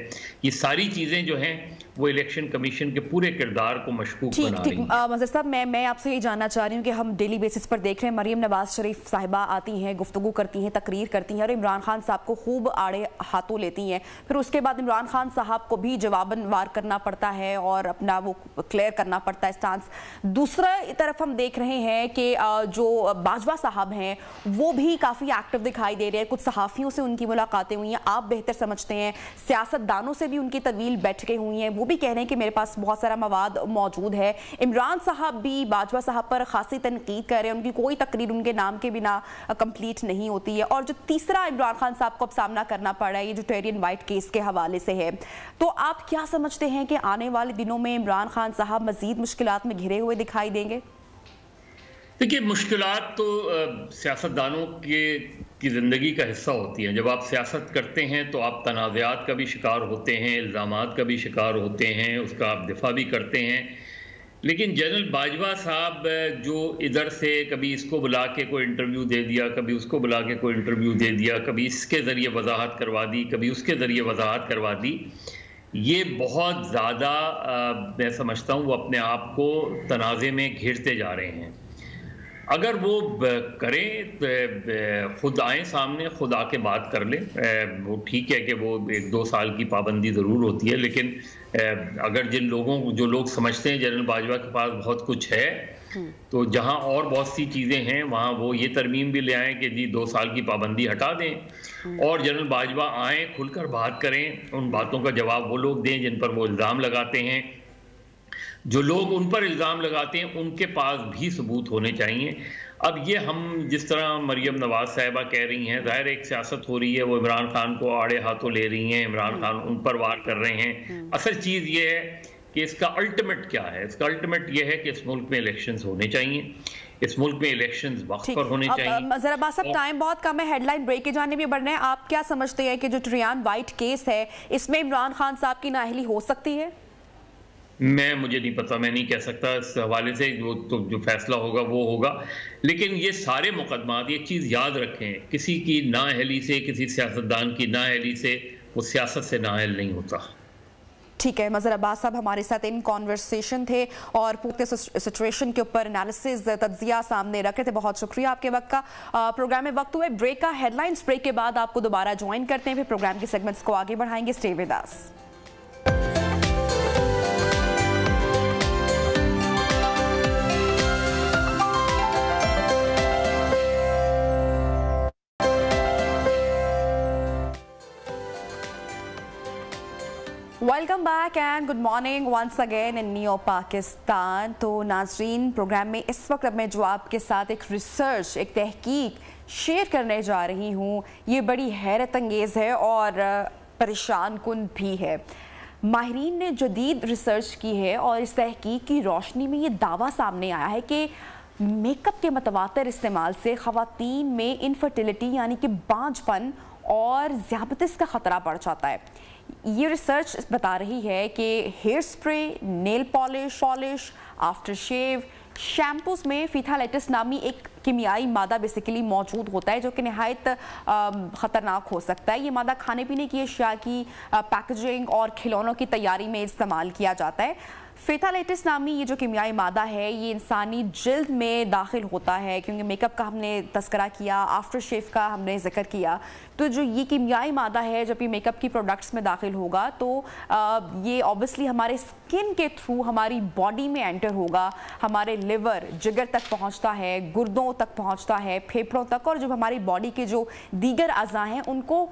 ये सारी चीज़ें जो हैं वो इलेक्शन कमीशन के पूरे किरदार को मशकूक बना रही हैं। मज़हर साहब, मैं आपसे ये जानना चाह रही हूँ कि हम डेली बेसिस पर देख रहे हैं मरियम नवाज शरीफ साहिबा आती हैं, गुफ्तगू करती हैं, तकरीर करती हैं और इमरान खान साहब को खूब आड़े हाथों लेती हैं। फिर उसके बाद इमरान खान साहब को भी जवाबन वार करना पड़ता है और अपना वो क्लियर करना पड़ता है स्टांस। दूसरी तरफ हम देख रहे हैं कि जो बाजवा साहब हैं वो भी काफ़ी एक्टिव दिखाई दे रहे हैं। कुछ सहाफ़ियों से उनकी मुलाकातें हुई हैं, आप बेहतर समझते हैं। सियासतदानों से भी उनकी तवील बैठकें हुई हैं, वो भी कह रहे हैं कि मेरे पास बहुत सारा मवाद मौजूद है। इमरान साहब भी बाजवा साहब पर खासी तनकीद कर रहे हैं, उनकी कोई तकरीर उनके नाम के बिना कंप्लीट नहीं होती है। और जो तीसरा इमरान खान साहब को अब सामना करना पड़ रहा है, ये जो टेरियन वाइट केस के हवाले से है, तो आप क्या समझते हैं कि आने वाले दिनों में इमरान खान साहब मजीद मुश्किलात में घिरे हुए दिखाई देंगे? देखिए, मुश्किलात तो सियासतदानों की ज़िंदगी का हिस्सा होती हैं। जब आप सियासत करते हैं तो आप तनाज़ात का भी शिकार होते हैं, इल्ज़ामात का भी शिकार होते हैं, उसका आप दिफा भी करते हैं। लेकिन जनरल बाजवा साहब जो इधर से कभी इसको बुला के कोई इंटरव्यू दे दिया, कभी उसको बुला के कोई इंटरव्यू दे दिया, कभी इसके ज़रिए वजाहत करवा दी, कभी उसके ज़रिए वजाहत करवा दी, ये बहुत ज़्यादा मैं समझता हूँ वो अपने आप को तनाज़े में घिरते जा रहे हैं। अगर वो करें तो खुद आए सामने, खुद आके बात कर लें, वो ठीक है कि वो 1-2 साल की पाबंदी ज़रूर होती है। लेकिन अगर जो लोग समझते हैं जनरल बाजवा के पास बहुत कुछ है, तो जहां और बहुत सी चीज़ें हैं वहां वो ये तरमीम भी ले आएँ कि जी 2 साल की पाबंदी हटा दें और जनरल बाजवा आएँ, खुलकर बात करें, उन बातों का जवाब वो लोग दें जिन पर वो इल्ज़ाम लगाते हैं। जो लोग उन पर इल्ज़ाम लगाते हैं उनके पास भी सबूत होने चाहिए। अब ये हम जिस तरह मरियम नवाज साहिबा कह रही हैं, ज़ाहिर एक सियासत हो रही है, वो इमरान खान को आड़े हाथों ले रही हैं, इमरान खान उन पर वार कर रहे हैं। असल चीज़ ये है कि इसका अल्टीमेट क्या है? इसका अल्टीमेट ये है कि इस मुल्क में इलेक्शंस होने चाहिए, इस मुल्क में इलेक्शंस वक्त पर होने चाहिए। जरा बात साहब, टाइम बहुत कम है, हेडलाइन ब्रेक के जाने भी बढ़ना है। आप क्या समझते हैं कि जो टेरियन वाइट केस है, इसमें इमरान खान साहब की नाअहली हो सकती है? मुझे नहीं पता, मैं नहीं कह सकता इस हवाले से। तो जो फैसला होगा वो होगा। लेकिन ये सारे मुकदमात, एक चीज़ याद रखें, किसी की नाअहली से, किसी सियासतदान की नाअहली से वो सियासत से नाअहल नहीं होता। ठीक है, मज़हर अब्बास साहब हमारे साथ इन कॉन्वर्सेशन थे और पूरे सिचुएशन के ऊपर एनालिसिस, तज्जिया सामने रखे थे। बहुत शुक्रिया आपके वक्त का। प्रोग्राम में वक्त हुए ब्रेक का। हेडलाइंस ब्रेक के बाद आपको दोबारा ज्वाइन करते हैं, फिर प्रोग्राम के सेगमेंट्स को आगे बढ़ाएंगे। Stay with us. Welcome back and good morning once again in Neo Pakistan. तो नाजरीन, प्रोग्राम में इस वक्त मैं जो आपके साथ एक रिसर्च, एक तहकीक शेयर करने जा रही हूँ, ये बड़ी हैरत अंगेज़ है और परेशान कुन भी है। माहिरीन ने जदीद रिसर्च की है और इस तहकीक की रोशनी में ये दावा सामने आया है कि मेकअप के मतवातर इस्तेमाल से ख़वातीन में इनफर्टिलिटी यानी कि बांझपन और ज़ियाबतिस का ख़तरा बढ़ जाता है। ये रिसर्च बता रही है कि hair spray, nail polish, after shave, shampoos में फीथालाइटिस नामी एक कीमियाई मादा बेसिकली मौजूद होता है जो कि नहायत ख़तरनाक हो सकता है। ये मादा खाने पीने की अशिया की पैकेजिंग और खिलौनों की तैयारी में इस्तेमाल किया जाता है। फेथालाइटिस नामी ये जो किमियाई मादा है ये इंसानी जिल्द में दाखिल होता है, क्योंकि मेकअप का हमने तस्करा किया, आफ्टर शेव का हमने जिक्र किया, तो जो ये किमियाई मादा है जब ये मेकअप की प्रोडक्ट्स में दाखिल होगा तो ये ऑब्वियसली हमारे स्किन के थ्रू हमारी बॉडी में एंटर होगा, हमारे लिवर जिगर तक पहुंचता है, गुर्दों तक पहुंचता है, फेफड़ों तक, और जो हमारी बॉडी के जो दीगर अज़ा हैं उनको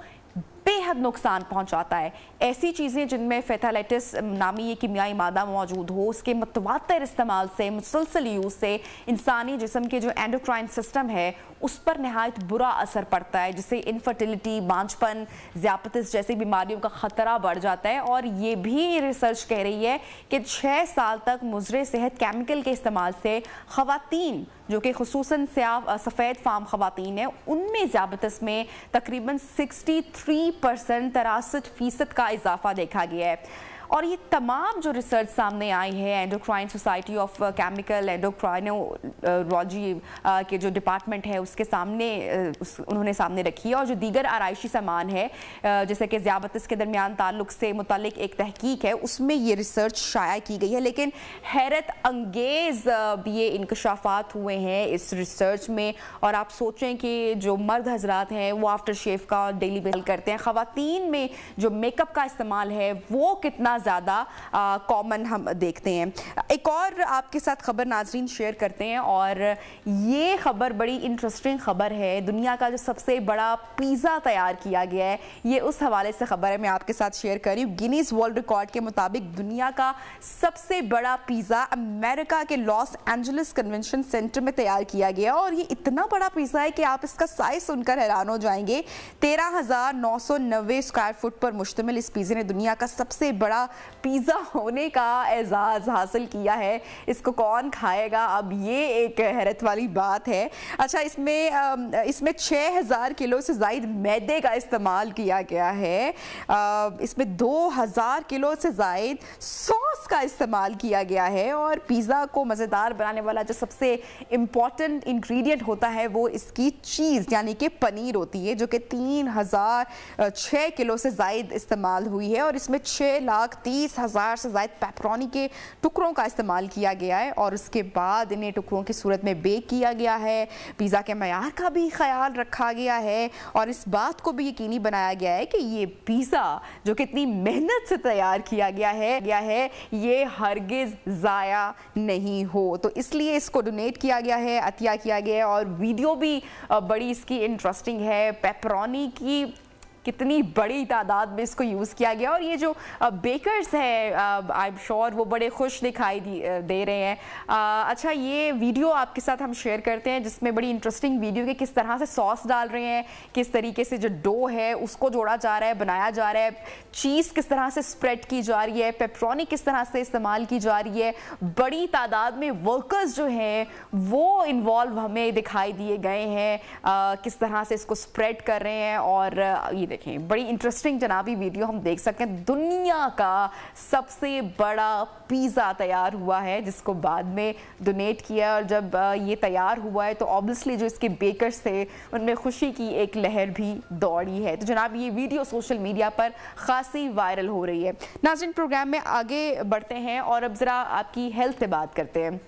बेहद नुकसान पहुंचाता है। ऐसी चीज़ें जिनमें फेथालाइटिस नामी ये किमियाई मादा मौजूद हो, उसके मुतवातर इस्तेमाल से, मुसलसल यूज़ से इंसानी जिस्म के जो एंडोक्राइन सिस्टम है उस पर नहायत बुरा असर पड़ता है, जिससे इनफर्टिलिटी, बांझपन, ज़ियापतिस जैसी बीमारियों का ख़तरा बढ़ जाता है। और ये भी रिसर्च कह रही है कि 6 साल तक मुज़रे सेहत केमिकल के इस्तेमाल से ख़वातीन जो कि खुसूसन सफ़ेद फार्म ख़वातीन हैं उनमें ज़ियापतिस में तकरीबन 63% 63% का इजाफा देखा गया है। और ये तमाम जो रिसर्च सामने आई है, endocrine society of chemical endocrinology के जो डिपार्टमेंट है उसके सामने उन्होंने सामने रखी है, और जो दीगर आराइशी सामान है जैसे कि ज़ियापतिस के दरमियान ताल्लुक से मुतालिक एक तहकीक है उसमें ये रिसर्च शाया की गई है। लेकिन हैरत अंगेज़ ये इंकशाफात हुए हैं इस रिसर्च में, और आप सोचें कि जो मर्द हजरात हैं वो आफ्टर शेव का डेली बेल करते हैं, ख़वातीन में जो मेकअप का इस्तेमाल है वो कितना ज़्यादा कॉमन हम देखते हैं। एक और आपके साथ खबर नाजरीन शेयर करते हैं, और ये खबर बड़ी इंटरेस्टिंग खबर है। दुनिया का जो सबसे बड़ा पिज़्ज़ा तैयार किया गया है, ये उस हवाले से खबर है मैं आपके साथ शेयर कर रही हूँ। गिनीज वर्ल्ड रिकॉर्ड के मुताबिक दुनिया का सबसे बड़ा पिज़्ज़ा अमेरिका के लॉस एंजलिस कन्वेंशन सेंटर में तैयार किया गया, और ये इतना बड़ा पिज़्ज़ा है कि आप इसका साइज सुनकर हैरान हो जाएंगे। 13,990 स्क्वायर फुट पर मुश्तमिल इस पिज़्ज़े ने दुनिया का सबसे बड़ा पिज़्ज़ा होने का एजाज़ हासिल किया है। इसको कौन खाएगा, अब ये एक हैरत वाली बात है। अच्छा, इसमें 6,000 किलो से ज़ायद मैदे का इस्तेमाल किया गया है। इसमें 2,000 किलो से ज़ायद सॉस का इस्तेमाल किया गया है, और पिज़्ज़ा को मज़ेदार बनाने वाला जो सबसे इम्पॉर्टेंट इंग्रेडिएंट होता है वो इसकी चीज़ यानी कि पनीर होती है, जो कि 3,006 किलो से ज़ायद इस्तेमाल हुई है, और इसमें 6,30,000 से ज़ायद पेपरोनी के टुकड़ों का इस्तेमाल किया गया है, और उसके बाद इन्हें टुकड़ों की सूरत में बेक किया गया है। पिज़्ज़ा के मयार का भी ख्याल रखा गया है, और इस बात को भी यकीनी बनाया गया है कि ये पिज़्ज़ा जो कितनी मेहनत से तैयार किया गया है ये हरगिज़ ज़ाया नहीं हो, तो इसलिए इसको डोनेट किया गया है, अतिया किया गया है। और वीडियो भी बड़ी इसकी इंटरेस्टिंग है, पेपरोनी की कितनी बड़ी तादाद में इसको यूज़ किया गया, और ये जो बेकर्स हैं आई एम श्योर वो बड़े खुश दिखाई दे रहे हैं। अच्छा, ये वीडियो आपके साथ हम शेयर करते हैं जिसमें बड़ी इंटरेस्टिंग वीडियो के किस तरह से सॉस डाल रहे हैं, किस तरीके से जो डो है उसको जोड़ा जा रहा है, बनाया जा रहा है, चीज़ किस तरह से स्प्रेड की जा रही है, पेपरोनी किस तरह से इस्तेमाल की जा रही है। बड़ी तादाद में वर्कर्स जो हैं वो इन्वॉल्व हमें दिखाई दिए गए हैं, किस तरह से इसको स्प्रेड कर रहे हैं। और ये देखें, बड़ी इंटरेस्टिंग जनाबी वीडियो हम देख सकते हैं। दुनिया का सबसे बड़ा पिज़्ज़ा तैयार हुआ है जिसको बाद में डोनेट किया, और जब ये तैयार हुआ है तो ऑब्वियसली जो इसके बेकर्स थे उनमें खुशी की एक लहर भी दौड़ी है। तो जनाब ये वीडियो सोशल मीडिया पर खासी वायरल हो रही है। नाज़रीन, प्रोग्राम में आगे बढ़ते हैं और अब ज़रा आपकी हेल्थ पे बात करते हैं।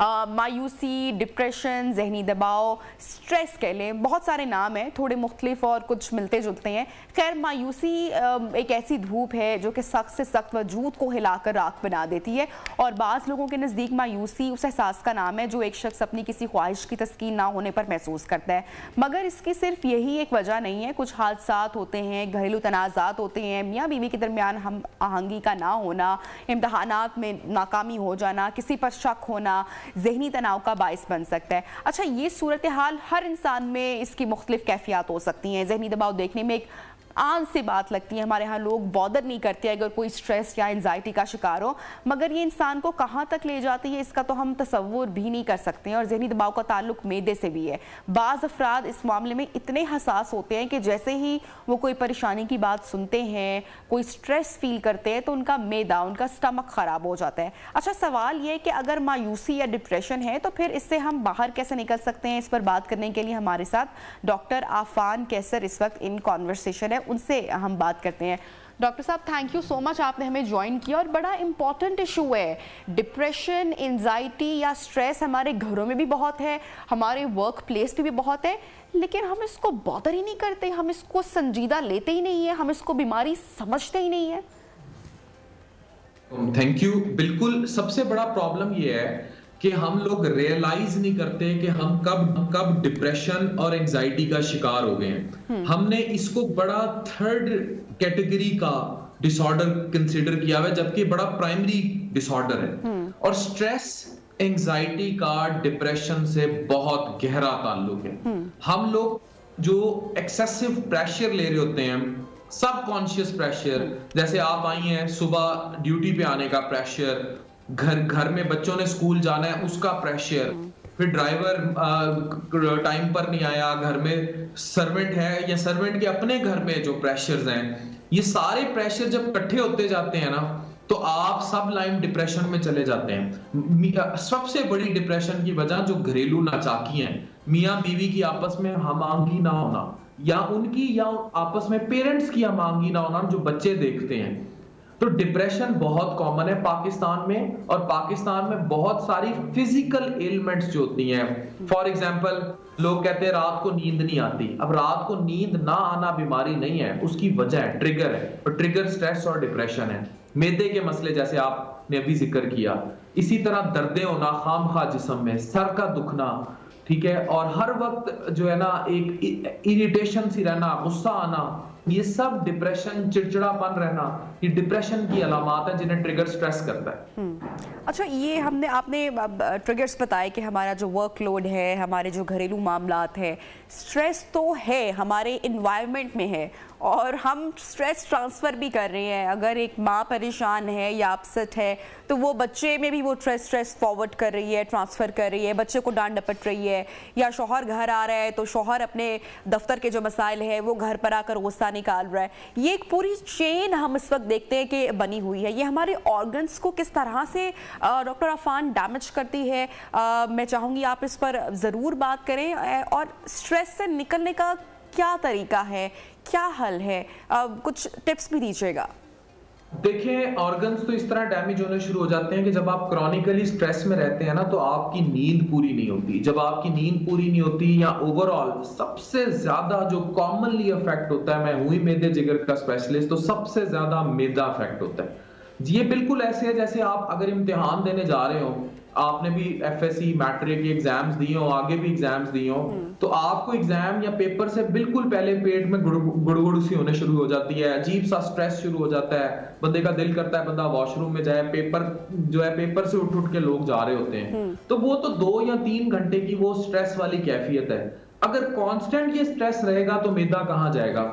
मायूसी, डिप्रेशन, जहनी दबाव, स्ट्रेस कह लें, बहुत सारे नाम हैं, थोड़े मुख्तलिफ और कुछ मिलते जुलते हैं। खैर, मायूसी एक ऐसी धूप है जो कि सख्त से सख्त वजूद को हिलाकर राख बना देती है, और बाज़ लोगों के नज़दीक मायूसी उस एहसास का नाम है जो एक शख्स अपनी किसी ख्वाहिश की तस्कीन ना होने पर महसूस करता है। मगर इसकी सिर्फ यही एक वजह नहीं है, कुछ हादसात होते हैं, घरेलू तनाज़ात होते हैं, मियाँ बीवी के दरमियान हम आहंगी का ना होना, इम्तहानात में नाकामी हो जाना, किसी पर शक होना ज़हनी तनाव का बायस बन सकता है। अच्छा, ये सूरत हाल हर इंसान में इसकी मुख्तलिफ कैफियत हो सकती हैं। ज़हनी दबाव देखने में एक आम सी बात लगती है, हमारे यहाँ लोग बॉदर नहीं करते अगर कोई स्ट्रेस या एंजाइटी का शिकार हो, मगर ये इंसान को कहाँ तक ले जाती है इसका तो हम तसव्वुर भी नहीं कर सकते हैं। और ज़हनी दबाव का ताल्लुक मैदे से भी है। बाज़ अफराद इस मामले में इतने हसास होते हैं कि जैसे ही वो कोई परेशानी की बात सुनते हैं, कोई स्ट्रेस फील करते हैं, तो उनका मैदा, उनका स्टमक ख़राब हो जाता है। अच्छा, सवाल ये है कि अगर मायूसी या डिप्रेशन है तो फिर इससे हम बाहर कैसे निकल सकते हैं? इस पर बात करने के लिए हमारे साथ डॉक्टर आफान कैसर इस वक्त इन कॉन्वर्सेशन है, उनसे हम बात करते हैं। डॉक्टर साहब थैंक यू सो मच, आपने हमें ज्वाइन किया। और बड़ा इंपॉर्टेंट इशू है डिप्रेशन, एंजाइटी या स्ट्रेस हमारे घरों में भी बहुत है, हमारे वर्क प्लेस पे भी बहुत है, लेकिन हम इसको बॉदर ही नहीं करते, हम इसको संजीदा लेते ही नहीं है, हम इसको बीमारी समझते ही नहीं है। Thank you. बिल्कुल, सबसे बड़ा प्रॉब्लम ये है कि हम लोग रियलाइज नहीं करते कि हम कब डिप्रेशन और एंजाइटी का शिकार हो गए हैं। हमने इसको बड़ा थर्ड कैटेगरी का डिसऑर्डर कंसीडर किया हुआ है, जबकि बड़ा प्राइमरी डिसऑर्डर है। और स्ट्रेस एंजाइटी का डिप्रेशन से बहुत गहरा ताल्लुक है। हम लोग जो एक्सेसिव प्रेशर ले रहे होते हैं, सबकॉन्शियस प्रेशर, जैसे आप आई हैं सुबह ड्यूटी पे आने का प्रेशर, घर में बच्चों ने स्कूल जाना है उसका प्रेशर, फिर ड्राइवर टाइम पर नहीं आया, घर में सर्वेंट है या सर्वेंट के अपने घर में जो प्रेशर्स हैं, ये सारे प्रेशर जब इकट्ठे होते जाते हैं ना तो आप सब लाइन डिप्रेशन में चले जाते हैं। सबसे बड़ी डिप्रेशन की वजह जो घरेलू नाचाकी है, मियाँ बीवी की आपस में हमांगी ना होना, या उनकी या आपस में पेरेंट्स की हमांगी ना होना जो बच्चे देखते हैं। तो डिप्रेशन बहुत कॉमन है पाकिस्तान में, और पाकिस्तान में बहुत सारी फिजिकल एलिमेंट्स जो होती हैं। फॉर एग्जांपल, लोग कहते हैं रात को नींद नहीं आती। अब रात को नींद ना आना बीमारी नहीं है, उसकी वजह है, ट्रिगर है, और ट्रिगर स्ट्रेस और डिप्रेशन है। मैदे के मसले जैसे आपने अभी जिक्र किया, इसी तरह दर्दे होना खामखा जिस्म में, सर का दुखना, ठीक है, और हर वक्त जो है ना एक इरिटेशन सी रहना, गुस्सा आना, ये सब डिप्रेशन, चिड़चिड़ापन रहना, ये डिप्रेशन की अलामात है जिन्हें ट्रिगर स्ट्रेस करता है। अच्छा, ये आपने ट्रिगर्स बताए कि हमारा जो वर्कलोड है, हमारे जो घरेलू मामलात है, स्ट्रेस तो है, हमारे इन्वायरमेंट में है, और हम स्ट्रेस ट्रांसफ़र भी कर रहे हैं। अगर एक माँ परेशान है या अपसेट है तो वो बच्चे में भी वो स्ट्रेस फॉरवर्ड कर रही है, ट्रांसफ़र कर रही है, बच्चे को डांट डपट रही है, या शौहर घर आ रहा है तो शौहर अपने दफ्तर के जो मसाइल है वो घर पर आकर गुस्सा निकाल रहा है। ये एक पूरी चेन हम इस वक्त देखते हैं कि बनी हुई है। ये हमारे ऑर्गन्स को किस तरह से डॉक्टर अफान डैमेज करती है, मैं चाहूँगी आप इस पर ज़रूर बात करें, और स्ट्रेस से निकलने का क्या तरीका है, क्या हल है, कुछ टिप्स भी दीजिएगा। देखिए, ऑर्गन्स तो इस तरह डैमेज होने शुरू हो जाते हैं कि जब आप क्रॉनिकली स्ट्रेस में रहते हैं ना तो आपकी नींद पूरी नहीं होती। जब आपकी नींद पूरी नहीं होती, या ओवरऑल सबसे ज्यादा जो कॉमनली अफेक्ट होता है, मैं हुई मैदे जिगर का स्पेशलिस्ट, तो सबसे ज्यादा मैदा अफेक्ट होता है। ये बिल्कुल ऐसे है जैसे आप अगर इम्तिहान देने जा रहे हो, आपने भी एफएससी मैट्रिक के एग्जाम्स दिए हो, आगे भी एग्जाम्स दिए हो, तो आपको एग्जाम या पेपर से बिल्कुल पहले पेट में गुड़गुड़ सी होने शुरू हो जाती है, अजीब सा स्ट्रेस शुरू हो जाता है, बंदे का दिल करता है बंदा वॉशरूम में जाए, पेपर जो है पेपर से उठ के लोग जा रहे होते हैं। तो वो तो 2 या 3 घंटे की वो स्ट्रेस वाली कैफियत है। अगर कांस्टेंट ये स्ट्रेस रहेगा तो मैदा कहां जाएगा।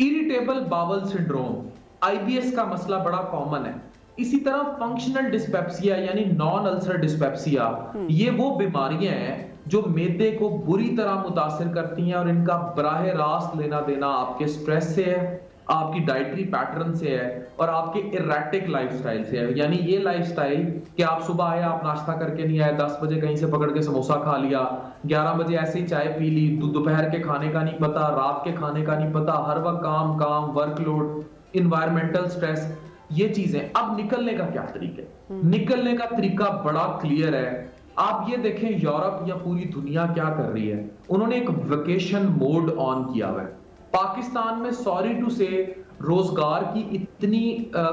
इरिटेबल बावल सिंड्रोम, आईबीएस का मसला बड़ा कॉमन है। इसी तरह फंक्शनल डिस्पेप्सिया यानी नॉन अल्सर डिस्पेप्सिया, ये वो बीमारियां हैं जो मैदे को बुरी तरह मुतासिर करती हैं, और इनका बराह रास्त लेना देना आपके स्ट्रेस से है, आपकी डाइटरी पैटर्न से है, और आपके इरेटिक लाइफस्टाइल से है। यानी ये लाइफस्टाइल कि आप सुबह आए, आप नाश्ता करके नहीं आए, 10 बजे कहीं से पकड़ के समोसा खा लिया, 11 बजे ऐसे ही चाय पी ली, दोपहर के खाने का नहीं पता, रात के खाने का नहीं पता, हर वक्त काम, वर्कलोड, इन्वायरमेंटल स्ट्रेस, ये चीजें। अब निकलने का क्या तरीका है? निकलने का तरीका बड़ा क्लियर है। आप ये देखें यूरोप या पूरी दुनिया क्या कर रही है, उन्होंने एक वेकेशन मोड ऑन किया हुआ है। पाकिस्तान में सॉरी टू से रोजगार की इतनी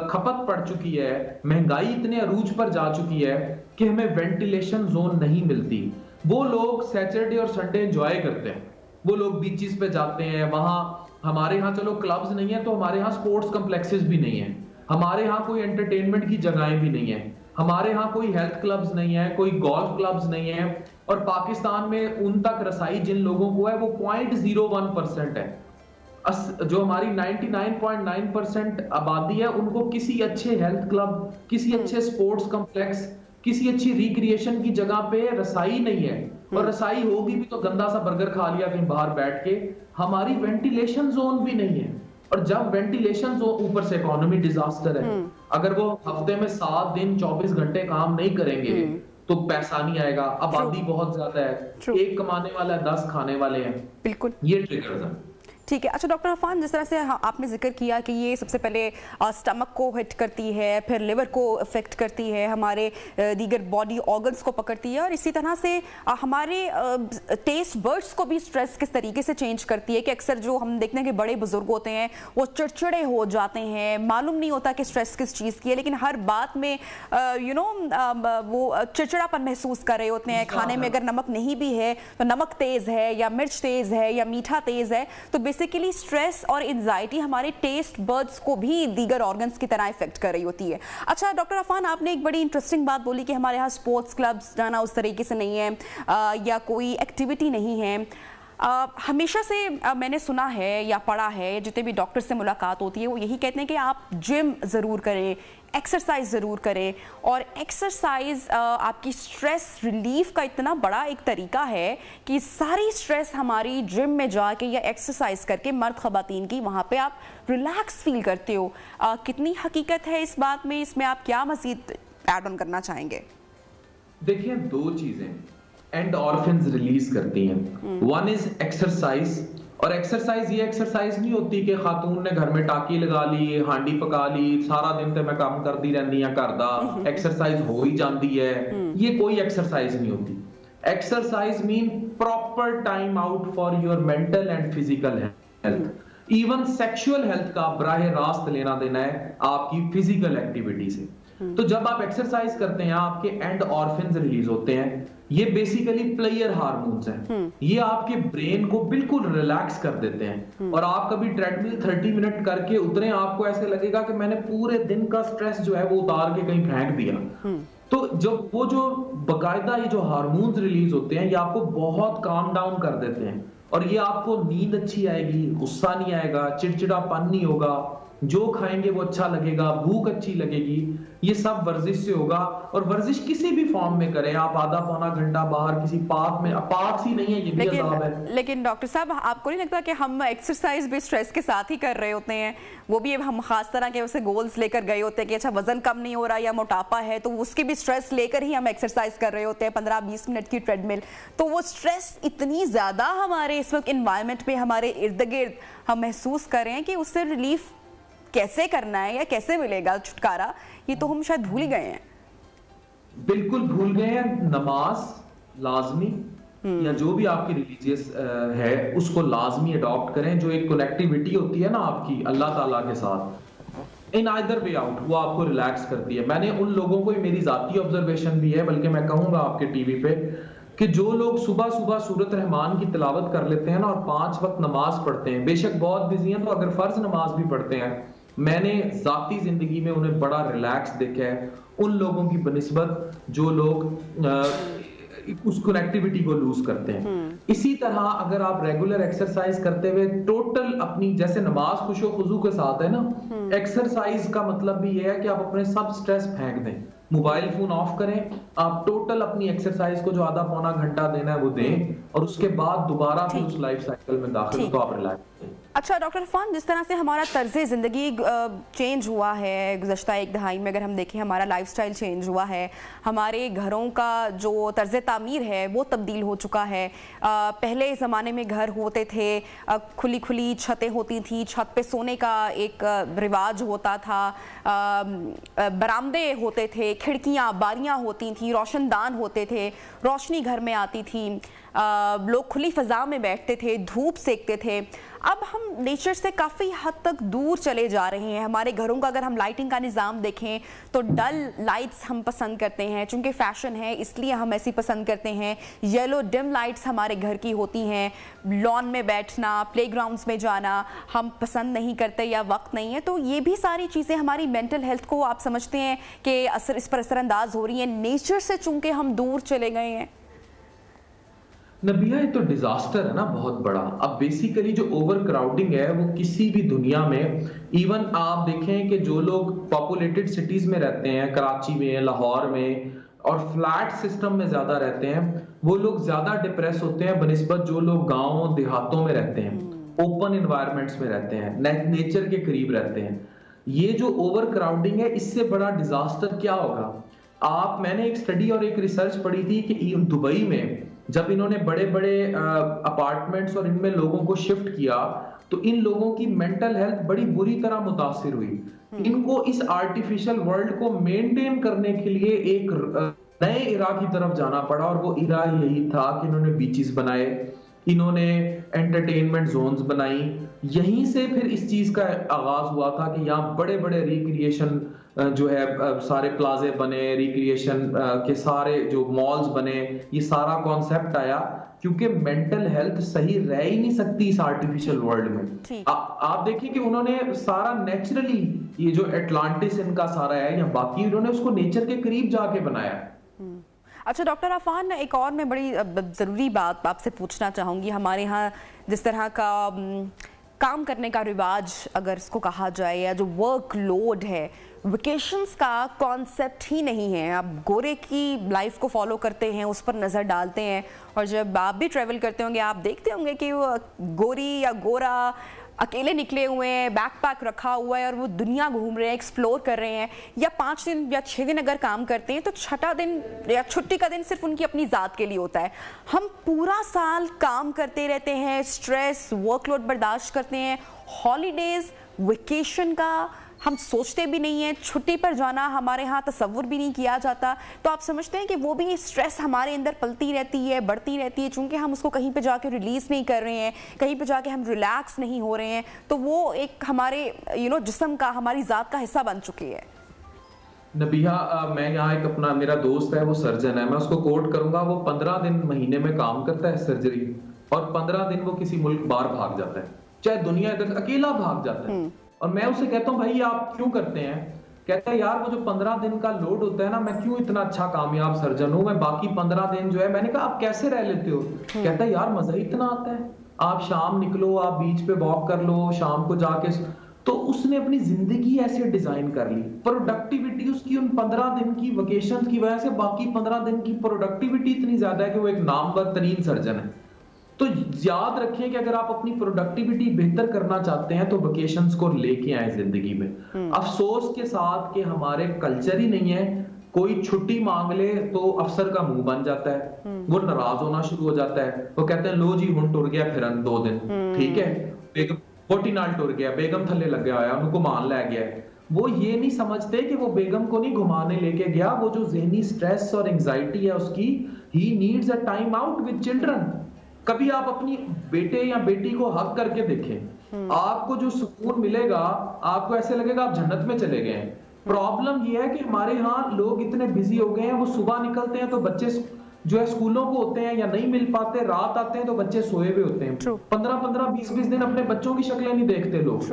खपत पड़ चुकी है, महंगाई इतने अरूज पर जा चुकी है कि हमें वेंटिलेशन जोन नहीं मिलती। वो लोग सैटरडे और संडे एंजॉय करते हैं, वो लोग बीचेस पे जाते हैं। वहां हमारे यहाँ चलो क्लब्स नहीं है, तो हमारे यहाँ स्पोर्ट्स कॉम्प्लेक्सेस भी नहीं है, हमारे यहाँ कोई एंटरटेनमेंट की जगहें भी नहीं है, हमारे यहाँ कोई हेल्थ क्लब्स नहीं है, कोई गोल्फ क्लब्स नहीं है। और पाकिस्तान में उन तक रसाई जिन लोगों को है वो 0.01% है। जो हमारी 99.9% आबादी है, उनको किसी अच्छे हेल्थ क्लब, किसी अच्छे स्पोर्ट्स कॉम्प्लेक्स, किसी अच्छी रिक्रिएशन की जगह पे रसाई नहीं है। और रसाई होगी भी तो गंदा सा बर्गर खा लिया कहीं बाहर बैठ के। हमारी वेंटिलेशन जोन भी नहीं है, और जब वेंटिलेशन जोन, ऊपर से इकोनॉमी डिजास्टर है। अगर वो हफ्ते में 7 दिन 24 घंटे काम नहीं करेंगे तो पैसा नहीं आएगा। आबादी बहुत ज्यादा है, एक कमाने वाला 10 खाने वाले हैं। बिल्कुल, ये ट्रिगर्स हैं। ठीक है। अच्छा डॉक्टर अफान, जिस तरह से आपने जिक्र किया कि ये सबसे पहले स्टमक को हिट करती है, फिर लिवर को अफेक्ट करती है, हमारे दीगर बॉडी ऑर्गन्स को पकड़ती है, और इसी तरह से हमारे टेस्ट बर्ड्स को भी स्ट्रेस किस तरीके से चेंज करती है कि अक्सर जो हम देखते हैं कि बड़े बुजुर्ग होते हैं वो चिड़चिड़े हो जाते हैं, मालूम नहीं होता कि स्ट्रेस किस चीज़ की है, लेकिन हर बात में वो चिड़चिड़ापन महसूस कर रहे होते हैं। खाने में अगर नमक नहीं भी है तो नमक तेज़ है या मिर्च तेज़ है या मीठा तेज़ है, तो बेसिकली स्ट्रेस और एंजाइटी हमारे टेस्ट बर्ड्स को भी दीगर ऑर्गन्स की तरह इफेक्ट कर रही होती है। अच्छा डॉक्टर अफान, आपने एक बड़ी इंटरेस्टिंग बात बोली कि हमारे यहाँ स्पोर्ट्स क्लब्स जाना उस तरीके से नहीं है या कोई एक्टिविटी नहीं है। हमेशा से मैंने सुना है या पढ़ा है, जितने भी डॉक्टर से मुलाकात होती है वो यही कहते हैं कि आप जिम ज़रूर करें, एक्सरसाइज ज़रूर करें, और एक्सरसाइज आपकी स्ट्रेस रिलीफ का इतना बड़ा एक तरीका है कि सारी स्ट्रेस हमारी जिम में जाके या एक्सरसाइज करके, मर्द ख़वातीन की, वहाँ पे आप रिलैक्स फील करते हो। कितनी हकीकत है इस बात में? इसमें आप क्या मज़ीद ऐड ऑन करना चाहेंगे? देखिए, दो चीज़ें एंडोर्फिन्स रिलीज करती हैं। वन इज एक्सरसाइज, और एक्सरसाइज ये एक्सरसाइज नहीं होती कि खातून ने घर में टाकी लगा ली, हांडी पका ली, सारा दिन तो मैं काम करती रहनी है घर दा, एक्सरसाइज हो ही जाती है। ये कोई एक्सरसाइज नहीं होती। Exercise mean proper time out for your mental and physical health. Even sexual health का बराह रास्त लेना देना है आपकी फिजिकल एक्टिविटी से। तो जब आप एक्सरसाइज करते हैं आपके एंडोर्फिन्स रिलीज होते हैं। ये बेसिकली प्लेयर हार्मोन्स हैं। ये आपके ब्रेन को बिल्कुल रिलैक्स कर देते हैं। और आप कभी ट्रेडमिल 30 मिनट करके उतरे, आपको ऐसे लगेगा कि मैंने पूरे दिन का स्ट्रेस जो है वो उतार के कहीं फेंक दिया। तो जब वो जो बाकायदा ये जो हार्मोन्स रिलीज होते हैं, ये आपको बहुत काम डाउन कर देते हैं, और ये आपको नींद अच्छी आएगी, गुस्सा नहीं आएगा, चिड़चिड़ापन नहीं होगा, जो खाएंगे वो अच्छा लगेगा, भूख अच्छी लगेगी। ये सब वर्जिश से होगा। और वर्जिश किसी भी फॉर्म में करें आप, आधा पौना घंटा बाहर किसी पार्क में, पार्क ही नहीं है ये भी अजाब है। लेकिन डॉक्टर साहब, आपको नहीं लगता कि हम एक्सरसाइज भी स्ट्रेस के साथ ही कर रहे होते हैं? वो भी हम खास तरह के उसे गोल्स लेकर गए होते हैं कि अच्छा वजन कम नहीं हो रहा या मोटापा है, तो उसकी भी स्ट्रेस लेकर ही हम एक्सरसाइज कर रहे होते हैं, 15-20 मिनट की ट्रेडमिल। तो वो स्ट्रेस इतनी ज्यादा हमारे इस वक्त इन्वायरमेंट में, हमारे इर्द गिर्द हम महसूस कर रहे हैं कि उससे रिलीफ कैसे करना है या कैसे मिलेगा छुटकारा, ये तो हम शायद भूल ही गए हैं। बिल्कुल भूल गए हैं। नमाज लाजमी, या जो भी आपकी रिलीजियस है उसको लाजमी अडॉप्ट करें। जो एक कनेक्टिविटी होती है ना आपकी अल्लाह ताला के साथ, इन आइदर वे आउट, वो आपको रिलैक्स करती है। मैंने उन लोगों को, मेरी जाती ऑब्जर्वेशन भी है, बल्कि मैं कहूंगा आपके टीवी पे, कि जो लोग सुबह सुबह सूरत रहमान की तिलावत कर लेते हैं ना और 5 वक्त नमाज पढ़ते हैं, बेशक बहुत बिजी हैं तो अगर फर्ज नमाज भी पढ़ते हैं, मैंने जाती जिंदगी में उन्हें बड़ा रिलैक्स देखा है उन लोगों की बनिस्बत जो लोग उस कनेक्टिविटी को लूज करते हैं। इसी तरह अगर आप रेगुलर एक्सरसाइज करते हुए टोटल अपनी, जैसे नमाज खुशो खुजू के साथ है ना, एक्सरसाइज का मतलब भी ये है कि आप अपने सब स्ट्रेस फेंक दें, मोबाइल फोन ऑफ करें, आप टोटल अपनी एक्सरसाइज को जो आधा पौना घंटा देना है वो दें, और उसके बाद दोबारा फिर उस लाइफ साइकिल में दाखिल हो तो आप रिलैक्स करें। अच्छा डॉक्टर अफान, जिस तरह से हमारा तर्ज ज़िंदगी चेंज हुआ है गुज़श्ता एक दहाई में, अगर हम देखें हमारा लाइफस्टाइल चेंज हुआ है, हमारे घरों का जो तर्ज तामीर है वो तब्दील हो चुका है। पहले ज़माने में घर होते थे, खुली खुली छतें होती थी, छत पे सोने का एक रिवाज होता था, बरामदे होते थे, खिड़कियाँ बारियाँ होती थी, रोशनदान होते थे, रोशनी घर में आती थी, लोग खुली फ़ज़ा में बैठते थे, धूप सेकते थे। अब हम नेचर से काफ़ी हद तक दूर चले जा रहे हैं। हमारे घरों का अगर हम लाइटिंग का निज़ाम देखें तो डल लाइट्स हम पसंद करते हैं, चूँकि फ़ैशन है इसलिए हम ऐसी पसंद करते हैं। येलो डिम लाइट्स हमारे घर की होती हैं। लॉन में बैठना, प्लेग्राउंड्स में जाना हम पसंद नहीं करते या वक्त नहीं है। तो ये भी सारी चीज़ें हमारी मेंटल हेल्थ को आप समझते हैं कि इस पर असरअंदाज हो रही हैं, नेचर से चूँकि हम दूर चले गए हैं। नबिया, ये तो डिजास्टर है ना बहुत बड़ा। अब बेसिकली जो ओवर क्राउडिंग है वो किसी भी दुनिया में, इवन आप देखें कि जो लोग पॉपुलेटेड सिटीज में रहते हैं, कराची में, लाहौर में, और फ्लैट सिस्टम में ज्यादा रहते हैं, वो लोग ज्यादा डिप्रेस होते हैं बनिस्बत जो लोग गाँव देहातों में रहते हैं, ओपन एनवायरमेंट्स में रहते हैं, नेचर के करीब रहते हैं। ये जो ओवर क्राउडिंग है, इससे बड़ा डिजास्टर क्या होगा? मैंने एक स्टडी और एक रिसर्च पढ़ी थी कि दुबई में जब इन्होंने बड़े बड़े अपार्टमेंट्स और इनमें लोगों को शिफ्ट किया तो इन लोगों की मेंटल हेल्थ बड़ी बुरी तरह मुतासिर हुई। इनको इस आर्टिफिशियल वर्ल्ड को मेंटेन करने के लिए एक नए इरा की तरफ जाना पड़ा, और वो इरा यही था कि इन्होंने बीचेस बनाए, इन्होंने एंटरटेनमेंट जोन्स बनाई। यहीं से फिर इस चीज का आगाज हुआ था कि यहाँ बड़े बड़े रिक्रिएशन जो है सारे प्लाजे बने, रिक्रिएशन के सारे जो मॉल्स बने, ये सारा कॉन्सेप्ट आया, क्योंकि मेंटल हेल्थ सही रह ही नहीं सकती इस आर्टिफिशियल वर्ल्ड में। आप देखिए कि उन्होंने सारा नेचुरली, ये जो एटलांटिस इनका सारा है या बाकी, उन्होंने उसको नेचर के करीब जाके बनाया। अच्छा डॉक्टर अफान, एक और मैं बड़ी ज़रूरी बात आपसे पूछना चाहूँगी। हमारे यहाँ जिस तरह का काम करने का रिवाज अगर इसको कहा जाए, या जो वर्क लोड है, वेकेशंस का कॉन्सेप्ट ही नहीं है। आप गोरे की लाइफ को फॉलो करते हैं, उस पर नज़र डालते हैं, और जब आप भी ट्रैवल करते होंगे आप देखते होंगे कि वो गोरी या गोरा अकेले निकले हुए हैं, बैकपैक रखा हुआ है और वो दुनिया घूम रहे हैं, एक्सप्लोर कर रहे हैं। या 5 दिन या 6 दिन अगर काम करते हैं तो छठा दिन या छुट्टी का दिन सिर्फ उनकी अपनी ज़ात के लिए होता है। हम पूरा साल काम करते रहते हैं, स्ट्रेस वर्कलोड बर्दाश्त करते हैं, हॉलीडेज वेकेशन का हम सोचते भी नहीं है, छुट्टी पर जाना हमारे यहाँ तसव्वुर भी नहीं किया जाता। तो आप समझते हैं कि वो भी स्ट्रेस हमारे अंदर पलती रहती है, बढ़ती रहती है, चूंकि हम उसको कहीं पे जाके रिलीज नहीं कर रहे हैं, कहीं पे जाके हम रिलैक्स नहीं हो रहे हैं, तो वो एक हमारे जिस्म का, हमारी ज़ात का हिस्सा बन चुकी है। नबीहा, मैं यहाँ एक अपना मेरा दोस्त है, वो सर्जन है, मैं उसको कोट करूंगा। वो 15 दिन महीने में काम करता है सर्जरी, और 15 दिन वो किसी मुल्क बाहर भाग जाता है, चाहे दुनिया तक अकेला भाग जाता है। और मैं उसे कहता हूँ भाई आप क्यों करते हैं? कहता है यार वो जो 15 दिन का लोड होता है ना, मैं क्यों इतना अच्छा कामयाब सर्जन हूँ, मैं बाकी 15 दिन जो है। मैंने कहा आप कैसे रह लेते हो? कहता है यार मजा ही इतना आता है, आप शाम निकलो, आप बीच पे वॉक कर लो, शाम को जाके। तो उसने अपनी जिंदगी ऐसे डिजाइन कर ली, प्रोडक्टिविटी उसकी उन 15 दिन की वेकेशन की वजह से बाकी 15 दिन की प्रोडक्टिविटी इतनी ज्यादा है कि वो एक नामवर तरीन सर्जन है। तो याद रखें कि अगर आप अपनी प्रोडक्टिविटी बेहतर करना चाहते हैं तो वेकेशंस को लेके आए जिंदगी में। अफसोस के साथ कि हमारे कल्चर ही नहीं है, कोई छुट्टी मांग ले तो अफसर का मुंह बन जाता है, वो नाराज होना शुरू हो जाता है, वो कहते हैं लो जी हुन टुर गया फिर 2 दिन, ठीक है, बेगम बोटी नाल टुर गया, बेगम थल्ले लग गया है, उनको मान ले गया। वो ये नहीं समझते कि वो बेगम को नहीं घुमाने लेके गया, वो जो ज़हनी स्ट्रेस और एंजाइटी है उसकी, he needs a time out with children. कभी आप अपनी बेटे या बेटी को हक करके देखें, आपको जो सुकून मिलेगा, आपको ऐसे लगेगा आप जन्नत में चले गए हैं। प्रॉब्लम ये है कि हमारे यहाँ लोग इतने बिजी हो गए हैं, वो सुबह निकलते हैं तो बच्चे जो है स्कूलों को होते हैं या नहीं मिल पाते, रात आते हैं तो बच्चे सोए हुए होते हैं। 15-15, 20-20 दिन अपने बच्चों की शक्लें नहीं देखते लोग।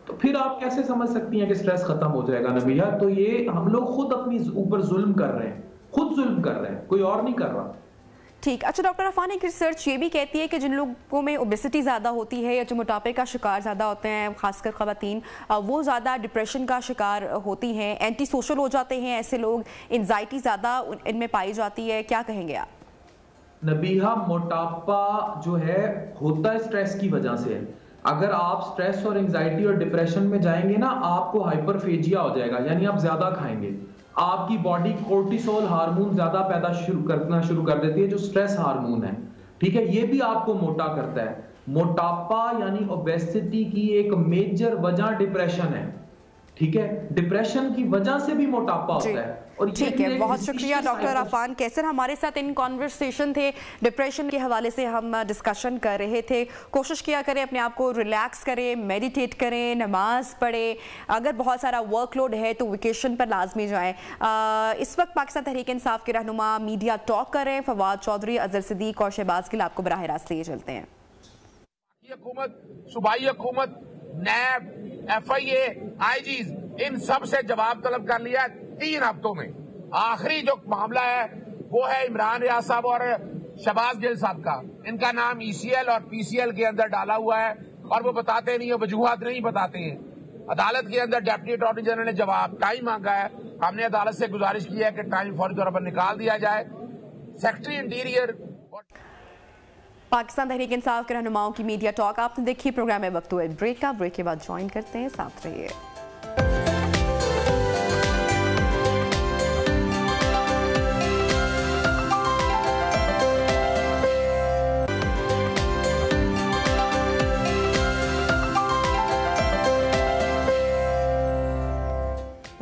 तो फिर आप कैसे समझ सकती हैं कि स्ट्रेस खत्म हो जाएगा नबिया? तो ये हम लोग खुद अपनी ऊपर जुल्म कर रहे हैं, खुद जुल्म कर रहे हैं, कोई और नहीं कर रहा। ठीक। अच्छा डॉक्टर अफान, एक रिसर्च ये भी कहती है कि जिन लोगों में ओबेसिटी ज़्यादा होती है या जो मोटापे का शिकार ज़्यादा होते हैं, खासकर ख़वातीन, वो ज़्यादा डिप्रेशन का शिकार होती हैं, एंटी सोशल हो जाते हैं ऐसे लोग, एंजाइटी ज़्यादा इनमें पाई जाती है। क्या कहेंगे आप? नबीहा, मोटापा जो है होता है स्ट्रेस की वजह से। अगर आप स्ट्रेस और एंजाइटी और डिप्रेशन में जाएंगे ना, आपको हाइपरफेजिया हो जाएगा, यानी आप ज्यादा खाएंगे, आपकी बॉडी कोर्टिसोल हार्मोन ज्यादा पैदा करना शुरू कर देती है, जो स्ट्रेस हार्मोन है, ठीक है। ये भी आपको मोटा करता है। मोटापा यानी ओबेसिटी की एक मेजर वजह डिप्रेशन है, ठीक है। डिप्रेशन की वजह से भी मोटापा होता है। और ठीक है, बहुत शुक्रिया डॉक्टर अफान कैसर, हमारे साथ इन कॉन्वर्सेशन थे, डिप्रेशन के हवाले से हम डिस्कशन कर रहे थे। कोशिश किया करें अपने आप को रिलैक्स करें, मेडिटेट करें, नमाज पढ़ें, अगर बहुत सारा वर्कलोड है तो वेकेशन पर लाजमी जाएं। इस वक्त पाकिस्तान तहरीक इंसाफ के रहनुमा मीडिया टॉक कर रहे हैं फवाद चौधरी, अजहर सिद्दीक और शहबाज गिल। आपको बराह रास्त लिए चलते हैं। सूबाई हुकूमत, नैब, FIA, IGs, इन सब से जवाब तलब कर लिया 3 हफ्तों में। आखिरी जो मामला है वो है इमरान रियाज साहब और शहबाज गिल साहब का। इनका नाम ECL और PCL के अंदर डाला हुआ है और वो बताते नहीं है, वजूहात नहीं बताते हैं। अदालत के अंदर डिप्टी अटॉर्नी जनरल ने जवाब टाइम मांगा है। हमने अदालत से गुजारिश की है कि टाइम फौरी तौर पर निकाल दिया जाए। सेक्रेटरी इंटीरियर पाकिस्तान तहरीक इंसाफ के रहनुमाओं की मीडिया टॉक आपने देखी। प्रोग्राम में वक्त हुए ब्रेक का, ब्रेक के बाद ज्वाइन करते हैं, साथ रहिए।